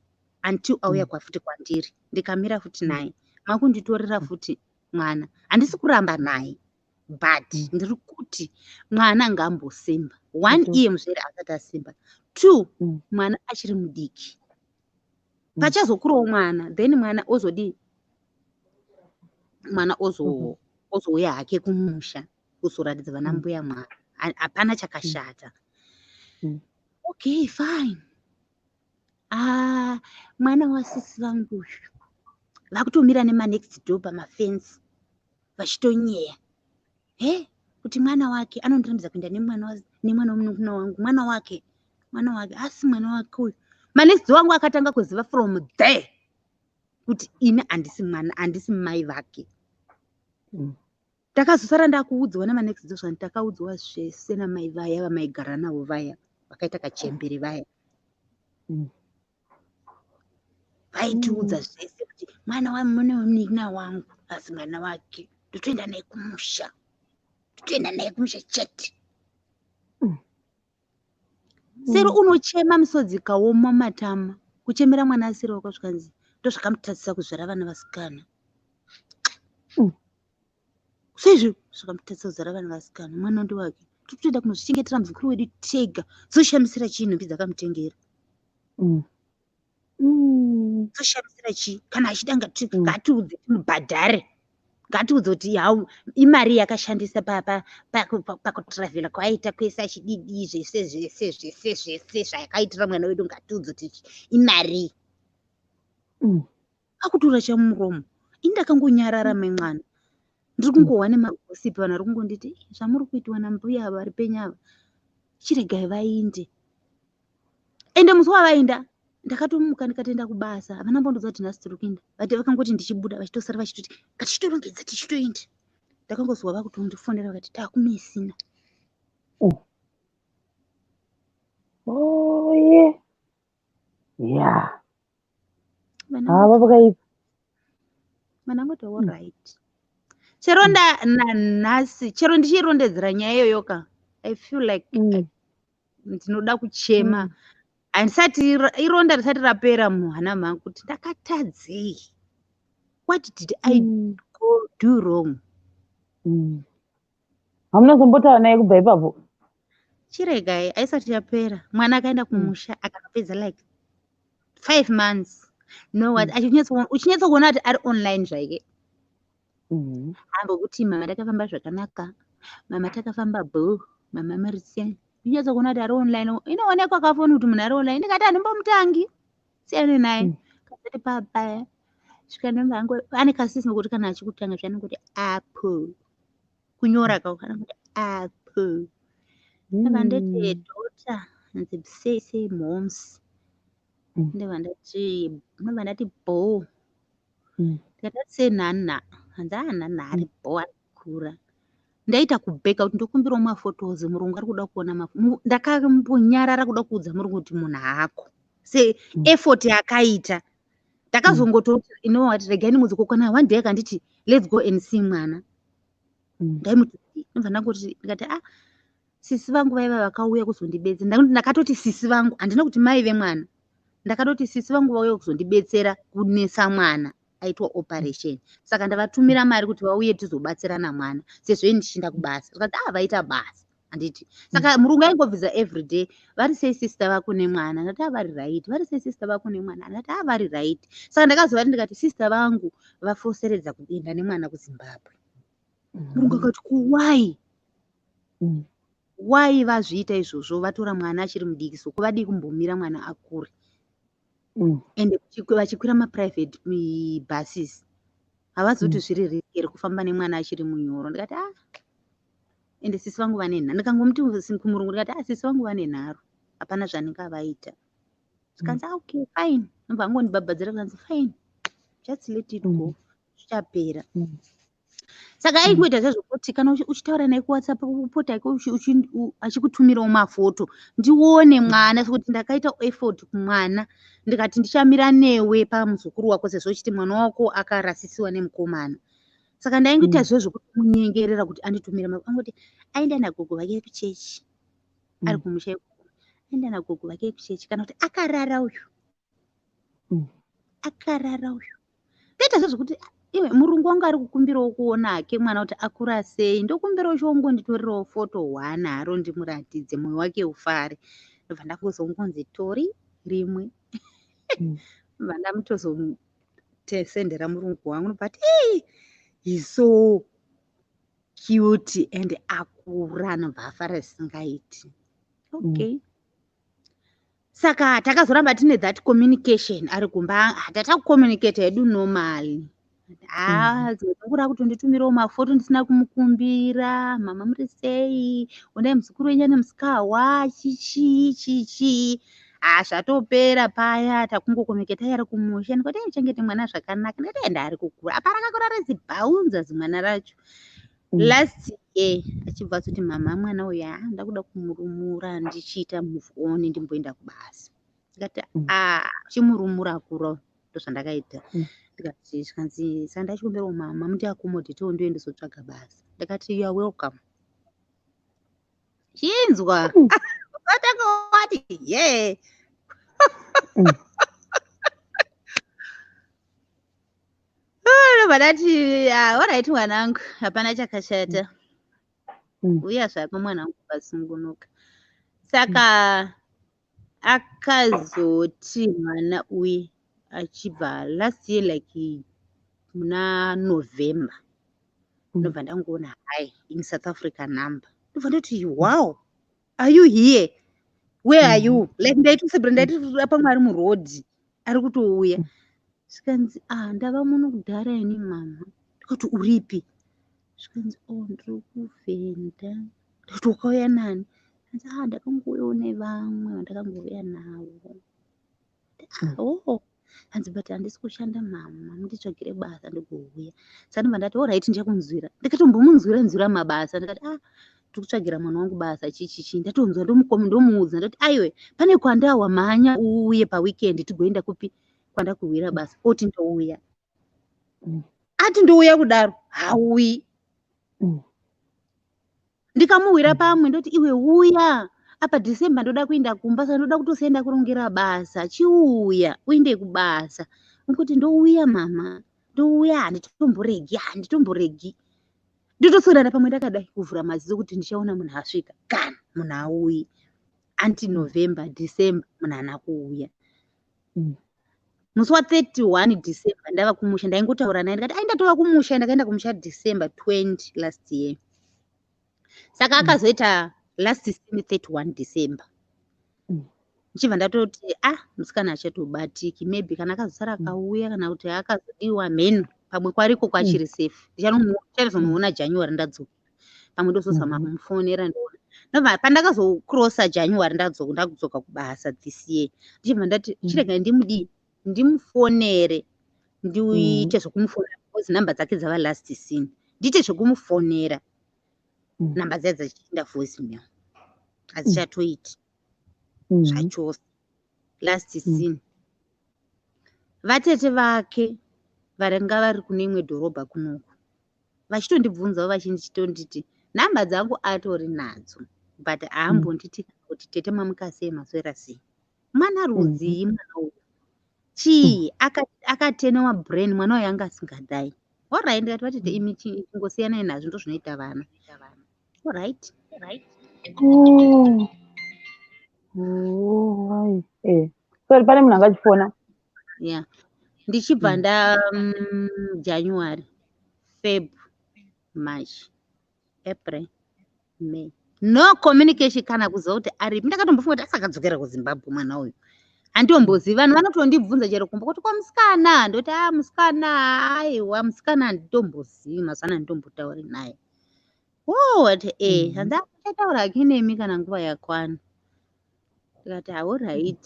until auya kwafuti kwandiri ndikamira futi naye makunditorera futi mwana handisi kuramba naye but ndiri kuti mwana ngaambosimba 1 iye muzvere asati asimba 2 mwana achiri mudiki pachazokurawo mwana then mwana ozodi mwana ozouya hake kumusha kuzoratidza vana mbuya mwana hapana chakashata okay fine mwana wasisi vangu vakutomira nemanext door pamafensi vachitonyeya kuti mwana wake anondirambidza kuenda nemwana womunun'una wangu mwana wake asi mwana wake uyu manext door wangu akatanga kuziva from there kuti ini handisi mai vake ndakazosara ndakuudzwa nemanext door zvani takaudzwa zvese namai vaya vamaigara navo vaya vakaita kachembere vaya vaitiudza zvese kuti mwana wamunun'una wangu asi mwana wake totoenda naye kumusha chete seri unochema misodzi kaoma matama kuchemera mwana asiri wakasvikanzi ndozvakamutatsisa kuzvara vana vasikana seizvo zvakamutatsisa kuzvara vana vasikana mwana ndi wake totoenda kunozvichengetera muzukuru wedu tega zoshamisira chii nhumbi dzakamutengera zoshamisira chii kana achida ngatiudze timubhadhare ngatiudze kuti imari yakashandisa pakutravel kwaita kwese achididi zvese zvakaitira mwana wedu ngatiudze kuti imari akutora chamuromo ini ndakangonyarara memwana ndiri kungohwa nemagosipi vanhu vari kungonditi zvamuri kuitiwa nambuya vari penyava chiregai vainde ende musi wavainda ndakatomuka ndikatoenda kubasa havana mbondodza kuti nhasi tiri kuenda vati vakangoti ndichibuda vachitosara vachitoti ngatichitorongedza tichitoenda ndakangozwa vakutondifonera vakati takumesina vakaipa vanangoti all right chero nanhasi chero ndichirondedzera nyaya iyoyo ka I feel like ndinoda kuchema handisati ironda risati rapera muhana mangu kuti ndakatadzei. What did I do wrong? Hamuna zombotaura naye kubva ipapo? Chiregai aisati yapera. Mwana akaenda kumusha akapedza like 5 months. No what uchinyatsa kuona kuti ari online zvake. Ambokuti mama takafamba zvakanaka. Mama takafamba bho. Mama maritse. Uchinyatsa kuona kuti ari online. Inoonekwa akafona kuti munhu ari online. Ndikati handimbomutangi. Siyane naye. Kasati papa. Svikanomba hangu ane kasisima kuti kana achikutanga zvanongoti apple. Kunyora kana kuti apple. Ndabva ndati daughter say moms. Ndabva ndati bo. Ndakati say nana. Nana ari bo akura. Ndaita kubheka kuti ndokumbirawo mafotozi murungu ari kuda kuona ndakambonyarara kuda kuudza murungu kuti munhu hako. Se effort yakaita. Ndakazongototi inowati regai ndimudze kokwana one day akanditi let's go and see mwana. Ndaimuti ndobva ndangoti ndikati sisi vangu vaiva vakauya kuzondibetsera. Ndakatoti sisi vangu handina kuti mai vemwana. Ndakatoti sisi vangu vauya kuzondibetsera kunesa mwana aitwa operation. Saka ndavatumira mari kuti vauye tizobatsirana mwana sezvo ndichinda kubasa. Ndikati vaita basa handiti. Saka murungu aingobvisa every day vari sei sister vako nemwana. Ndati vari right. Vari sei sister vako nemwana. Ndati vari right. Saka ndakazova ndikati sister vangu vafoseredza kuenda nemwana kuZimbabwe. Murungu akati why? Why vazviita izvozvo vatora mwana achiri mudiki so kuvadi kumbomira mwana akure. Ende vachikwira maprivate buses havazoti zviri riskere kufamba nemwana achiri munyoro. Ndikati ende sisi vangu vane nharo. Ndikangomuti kumurungu ndikati sisi vangu vane nharo hapana zvandingavaita. Zvikanzi okay fine. Ndobva angondibabhadzira kanzi fine just let it go zvichapera. Saka aingoita zvezvokuti kana uchitaura naye kuWhatsApp kupota achikutumirawo mafoto ndione mwana sekuti ndakaita effort kumwana ndikati ndichamira newe pamuzukuru wako sezvo uchiti mwana wako akarasisiwa nemukomana. Saka ndaingoita zvezvokuti munyengerera kuti anditumira angoti aenda nagogo vake kuchechi ari kumusha aenda nagogo vake kuchechi kana kuti akarara uyu ndaita zvezvokuti iwe murungu wangu ari kukumbirawo kuona hake mwana kuti akura sei. Ndokumbirawo chongonditorerawo foto hwaanaro ndimuratidze mwoyo wake ufare. Ndobva ndakuzongonzi tori rimwe. Ndobva ndamutozosendera murungu wangu but he's so cute and akura anobva afara zvisingaiti. Okay. Saka takazoramba tine that communication ari kumba hatatakucommunicate hedu normally. Dzokura kuti nditumirawo mafoto ndisina kumukumbira. Mama muri sei? Ondai muzukuru wenyu ane musikawa chichi. Zvatopera paya takungokomeketa ari kumusha. Ndikati chengete mwana zvakanaka. Ndati enda ari kukura. Apa rakakura rezibhaunza zimwana racho. Last year achibva kuti mama mwana uyu ndakuda kumurumura ndichiita move on ndimboenda kubasa. Ndikati chimurumura akura ndozvandakaita. Ndikati zvikanzi sandachikumbirawo mama muti akomoditewo ndoende zotsvaga basa. Ndakati you are welcome. Chinzwa watakawati yeah. Ndati alright mwanangu hapana chakashata. Uya zvako mwanangu pasungunuka. Saka akazoti mwana uyu achibva last year like muna November. Ndobva ndangoona hai in South Africa number. Ndobva ndati wow, are you here? Where are you? Like ndaiti pamwe ari muroad ari kutouya. Zvikanzi ndava muno kudhara ini mama. Ndikati uripi? Zvikanzi ndiri kuvhenda. Ndikati wakauya nani? Ndakangouyawo nevamwe vandakangouya navo. Hanzi but handisi kushanda mama, munditsvagire basa ndigouya. Saka ndobva ndati alright ndichakunzwira. Ndikatombomuzwira mabasa. Ndikati tiri kutsvagira mwana wangu basa chichi. Ndatonzwa ndomuudza ndati aiwe pane kwandawa mhanya uye paweekend tigoenda kupi kwandakuwira basa. Oti ndouya. Ati ndouya kudaro hauyi. Ndikamuwira pamwe ndoti iwe uya apa December ndoda kuenda kumba saka ndoda kutosaenda kurongera basa chiuya uende kubasa ngokuti ndouya mama ndouya handitomboregi ndotoswera pamwe ndakadai kuvhura maziso kuti ndichaona munhu asvika kana munhu auyi anti November December munhu haana kuuya musi wa31 December ndava kumusha ndaingotaura naye ndikati ndatova kumusha ndakaenda kumusha December 20 last year saka akazoita last 31 December ndichibva ndatoti musikana achatobatiki maybe kana akazosara akauya kana kuti akazodiwa mhenu pamwe kwariko kwachiri safe ndicharizomuona January ndadzoka pamwe ndozozama kumufonera ndiona nobva pandakazocrossa January ndakudzoka kubasa this year ndichibva ndati chirega ndimufonere ndiite zvokumufonera because namba dzake dzava last scene ndiite zvokumufonera namba dzaye dzichienda voicemail hadzichatoiti zvachose last scene vatete vake varanga vari kune imwe dhorobha kunoku vachitondibvunzawo vachitonditi namba dzangu atori nadzo but haambonditi kuti tete mamukasei maswera sei mwana rudzii mwana uyu chii akatenewa brain mwana uyu anga asingadai alright ndikati vatete imi chingosiyanai nazvo ndo zvinoita vana alright so pane munhu angachifona yeah ndichibva January Feb March April May no communication kana kuziva kuti aripi ndakatombofunga kuti asakadzokera kuZimbabwe mwana uyu handiombozivi vanhu vanotondibvunza chero kumba kuti kwamusikana ndoti musikana aiwa musikana handitombozivi mazana handitombotauri naye ati handachataura hake nemi kana nguva yakwana ndikati alright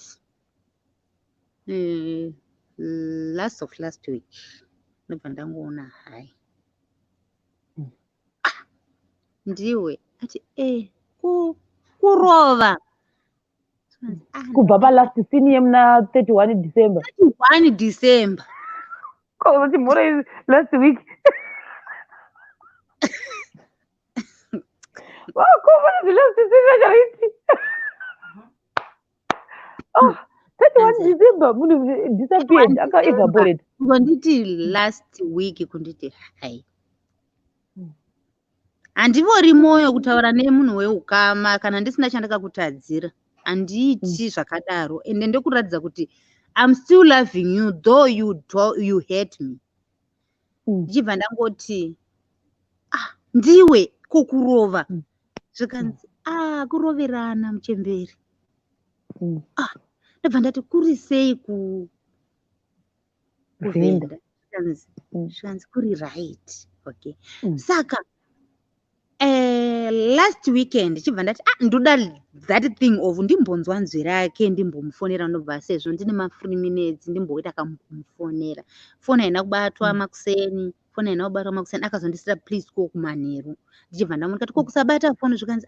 last week ndobva ndangoona hai ndiwe ati kurova kubva palast scene yemuna 31 December 31 December kuti mhoro last week last scene right 31 December munhu disappeared aka-evaporate kunditi last week kunditi hai handivori moyo kutaura nemunhu weukama kana ndisina chandakakutadzira handiiti zvakadaro ende ndokuratidza kuti I'm still loving you though you hate me ndichibva ndangoti ndiwe kukurova zvikanzi kuroverana muchemberi ndobva ndati kuri sei kuvenda zvikanzi kuri right okay saka last weekend chibva ndati ndoda that thing of ndimbonzwa nzwi rake ndimbomufonera ndobva sezvo ndine ma3 minutes ndimboita kumufonera foni haina kubatwa makuseni akazondisira please ko kumanheru ndichibva ndamukati ko kusabata foni zvikanzi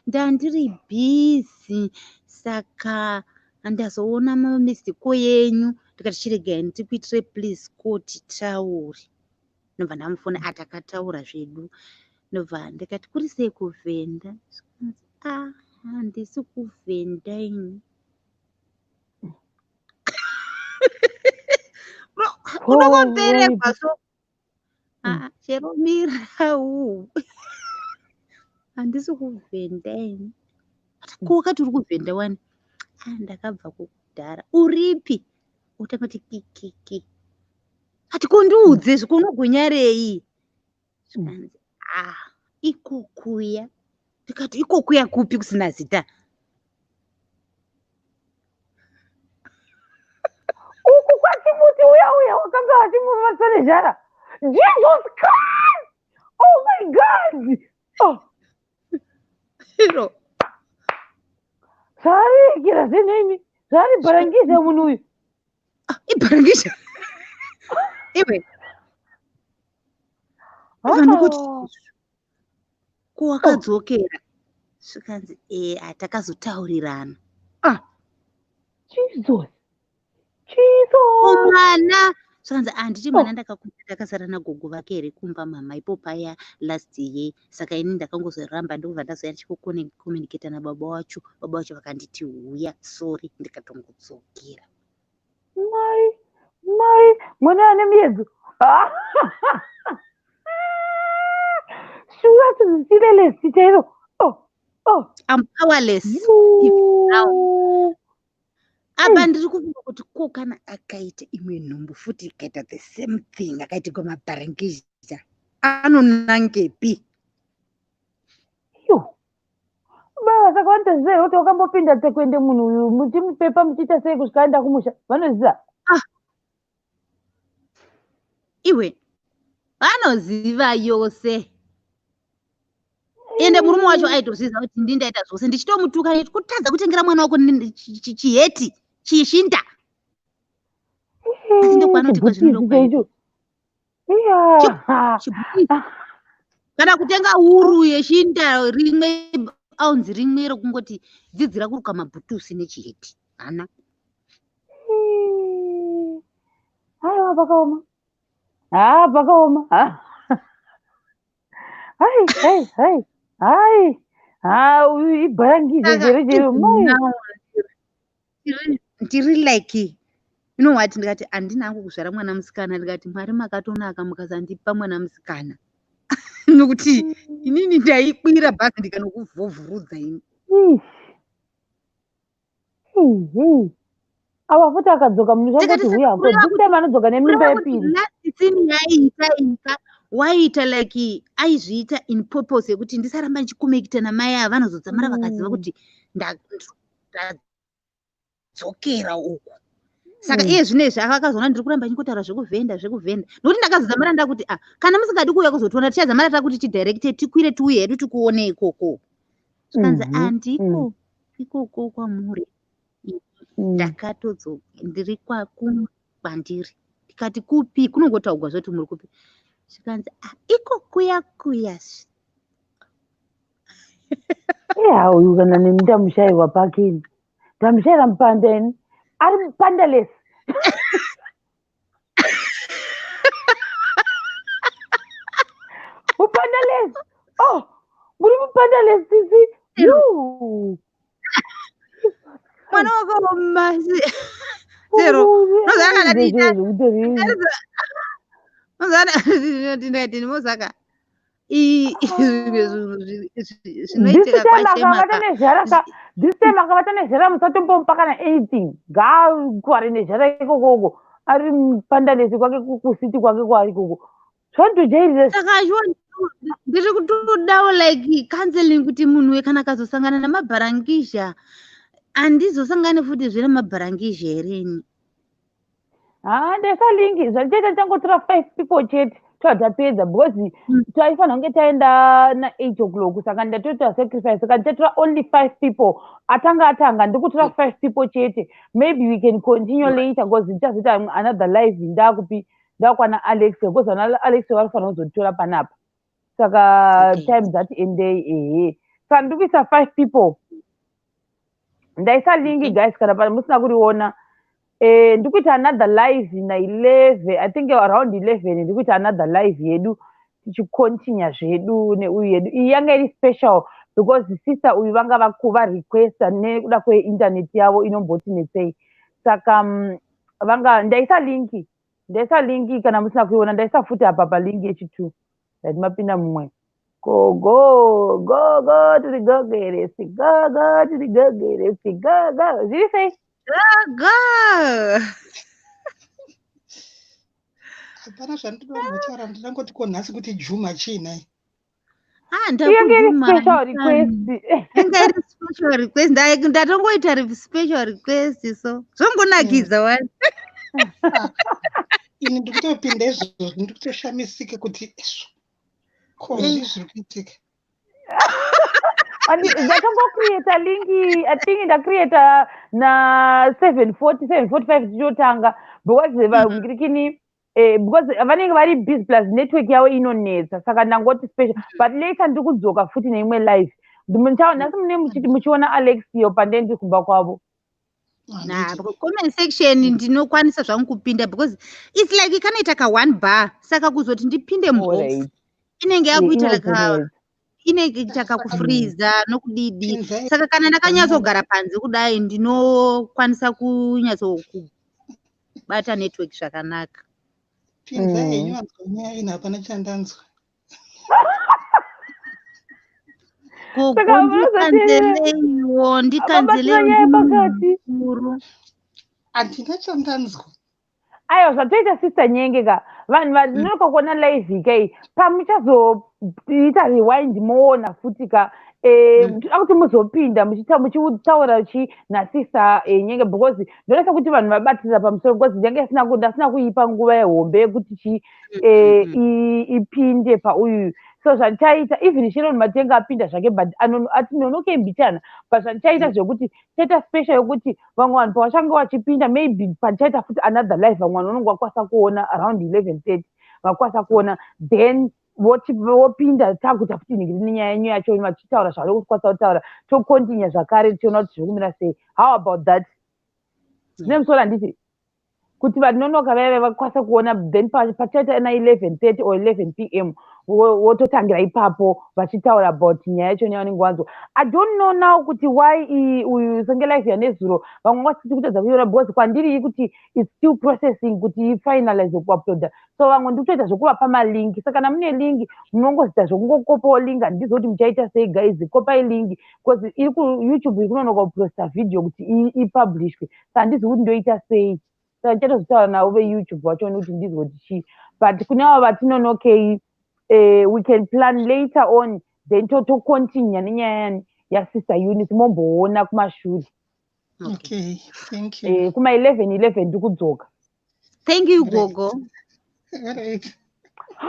ndandiri busy saka handazoona mamistiko yenyu ndikati chiregai ndikuitire please ko titauri ndobva ndamufona atakataura zvedu ndobva ndikati kuri sei kuvhenda handisi kuvhenda ini unokomberekwa so chero mirau handisi kuvhenda ini wakati uri kuvhenda wani ndakabva kukudhara uripi utangati kikiki ati kondiudze zvikonogonyarei zvikanzi ikokuya ndikati ikokuya kupi kusina zita uku kwachimuti uya wakanga achimuvasanezhara Jesus Christ oh my God iro zvarekera zenemi zvaribharangizha munhu uyu ibharangizha iwe vanikuti kuwakadzokera zvikanzi hatakazotaurirana Jesus mwana Sokanzi handiti mwana ndakasara nagogo vake here kumba mama ipo paya last year. Saka ini ndakangozoramba ndobva ndazoya ndichikomunicata nababa wacho. Baba wacho vakanditi huya sorry, ndikatongodzokera. Mai, mwana ane miedzo. Shuwa tuzileless chero. I'm powerless. Now. Apa ndiri kufunga kuti ko kana akaita imwe nhumbu futi ikaita the same thing akaitirwa mabharangizha anonangepi? Baba saka vanotozera kuti wakambopinda tsekwende munhu uyu muchimupepa muchiita sei kusvika aenda kumusha vanoziva. Iwe vanoziva yose. Ende murume wacho aitozviziva kuti ndindaita zvose ndichitomutuka kutadza kutengera mwana wako chiheti chishinda. Asi ndokwanoti kwazvinoda kana kutenga uru yeshinda rimwe aunzi rimwe rokungoti dzidzira kuruka mabhutusi nechiheti. Hana. Haiwa pakaoma. Pakaoma. Hai. Ibharangidzo chero mai. Ndiri like you know what, ndikati handina hangu kuzvara mwana musikana, ndikati Mwari makatonaka mukazandipa mwana musikana. Nokuti inini ndaikwira bhazi ndikanokuvhovhurudza ini. Ava futi akadzoka munhu zvangoti huya ndikudai manodzoka nemimba yepiri. Isini yaita waita like aizviita in purpose yekuti ndisaramba ndichikomekita namai ava vanozodzamara vakaziva kuti ndadzokera uku. Saka iye zvinezvi akazoona ndiri kuramba ndikutaura zvekuvhenda nokuti ndakazozamara ndakuti kana musingadi kuuya kuzotiona tichazamara takuti tidirecte tikwire tiuye hedu tikuone ikoko. Zvikanzi andiko ikoko kwamuri. Ndakatodzoka ndiri kwandiri ndikati kupi, kunongotaurwa zvoti muri kupi. Zvikanzi iko kuya. Uyu kana neni ndamushayirwa pakeni. Ndamushayira mupandeni. Ari mupandaless. Mupandaless. Muri mupandaless sisi. Mwana wako masi. Zero. Ndinoti mozaka. This time akavata nezhara musatombomupa kana anything. Ngaakware nezhara ikokoko. Ari mupandaless kwake kusiti kwake kwari koko. Zvandojairira. Saka ndiri kutodawo like counseling kuti munhu kana akazosangana namabharangizha handizosangane futi zvine mabharangizha hereni. Ndesalingi zvatichaita tangotora 5 people chete tadapedza because taifanira kunge taenda na8 o'clock saka ndatoita sacrifice saka ndichatora only 5 people atanga ndikutora 5 people chete. Maybe we can continue later because ndichazoita another live ndakwana Alex because Alex warifanira kuzotora panapa saka time dzati endei saka ndikuisa 5 people. Ndaisa lingi guys kana pana musina kuriona. Ndikuita another live na 11 I think around 11 ndikuita another live yedu tichikontinua zvedu neuyu yedu. Iyi yanga iri special because sister uyu vanga vakuva requesta nekuda kweinternet yavo inomboti netsei. Saka vanga ndaisa linki kana musina kuiona ndaisa futi apa palingi yechi2 that mapinda mumwe. Go to the go get it. Go to the go get it. Go. Did you say? Go. Hapana zvandinotaura ndinangoti ko nhasi kuti Juma chiinai. Special request. Special request. Ndatongoita special request so. Zvongonakidza wani. Ini ndikutopinda izvozvo ndikutoshamisike kuti konzi zviri kuitika. Ndakangocreata lingi I think ndacreata na 7:45 tichotanga because vangirikini because vanenge vari busy plus network yavo inonetsa saka ndangoti special but later ndikudzoka futi neimwe live. Nhasi mune muchiona Alex yo pandendiri kumba kwavo. comment section ndinokwanisa zvangu kupinda because it's like ikanoita ka 1 bar saka kuzoti ndipinde muoff inenge yakuita inenge ichaka kufreeza nokudidi saka kana ndakanyatsogara panze kudai ndinokwanisa kunyatsokubata network zvakanaka. Pinza yenyu vanzwa nyaya ina hapana chandanzwa. Ndikanzeleiwo ndikanzeleiwo handina chandanzwa. Aiwa zvatoita sister Nyenge ka vanhu vandinoka kuona live kai pamuchazoita rewind moona futi ka ndinoda kuti muzopinda muchitaura nasister Nyenge because ndonasa kuti vanhu vabatira pamusoro because Nyenge ndasina kuipa nguva yehombe yekuti ipinde pauyu. So zvandichaita even Sharon Matenga apinda zvake but atinonoke mbichana but zvandichaita zvekuti chaita special yokuti vamwe vanhu pavachange vachipinda maybe pandichaita futi another live vamwe vanhu vanonge vakwanisa kuona around 11:30 vakwanisa kuona then vopinda takuita futi ningiri nenyaya yenyu yacho vachitaura zvavada kukwanisa kutaura tokontinya zvakare tichiona kuti zvirikumira sei. How about that? Zvine musoro handiti kuti vanonoka vaive vakwanisa kuona then pachaita na 11:30 or 11 p.m. wototangira ipapo vachitaura about nyaya yacho nevanenge vanzwa. I don't know now kuti why uyu senge live yanezuro vamwe vasiti kutadza kuiona because kwandiri kuti it's still processing kuti ifinalize kuuploada so vamwe ndikutoita zvokuvapa malingi saka kana mune lingi munongozita zvokungokopawo lingi handizoti muchaita sei guys kopai lingi because iri kuyoutube iri kunonoka kuposta video kuti ipublishwe saka handizi kuti ndoita sei saka ndichatozotaura navo veyoutube vachoni kuti ndizwe kuti chii but kune avo vatinonokei we can plan later on then tocontinue nenyaya yasister Eunice momboona kumashuri. Okay, thank you. Kuma 11 ndikudzoka. Thank you Gogo. Alright.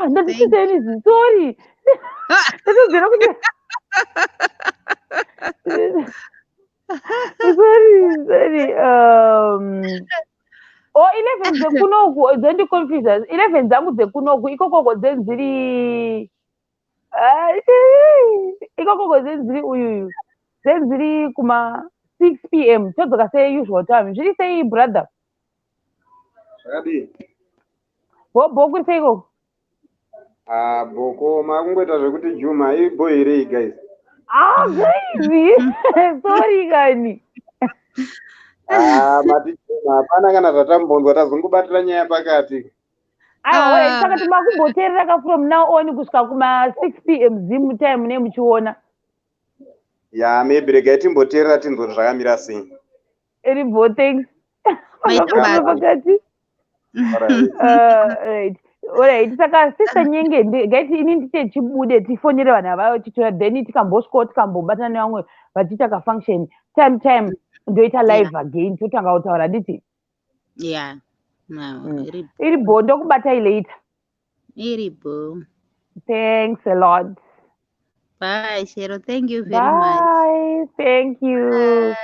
Ndatichita Eunice, sorry. Ndatichita kuti sorry. 11 dzekunoku dzendiconfuse 11 dzangu dzekunoku ikokoko dzenziri ikokoko dzenziri uyuyu dzenziri kuma 6 p.m. todzoka seusual time zviri sei brother zvakadii bhoko sei ikoko bhoko makungoita zvekuti Juma ibohirei guys crazy sorry kani matichena hapana kana zvatambonzwa tazongobatira nyaya pakati aiwa saka timakumboteerera from now on kusvika kuma 6 p.m. zimu time ne muchiona maybe regai timboteerera tinzwa zvakamira sei iribo thanks pakati alright saka sister Nyenge gaiti ini ndite chibude tifonere vanhu avavo titora then tikambosvikawo tikambobatana nevamwe vachiita kafunction time ndoita live again totanga kutaura nditi iribo ndokubatai later iribo. Thanks a lot. Bye Shero, thank you very much. Bye, thank you. Bye.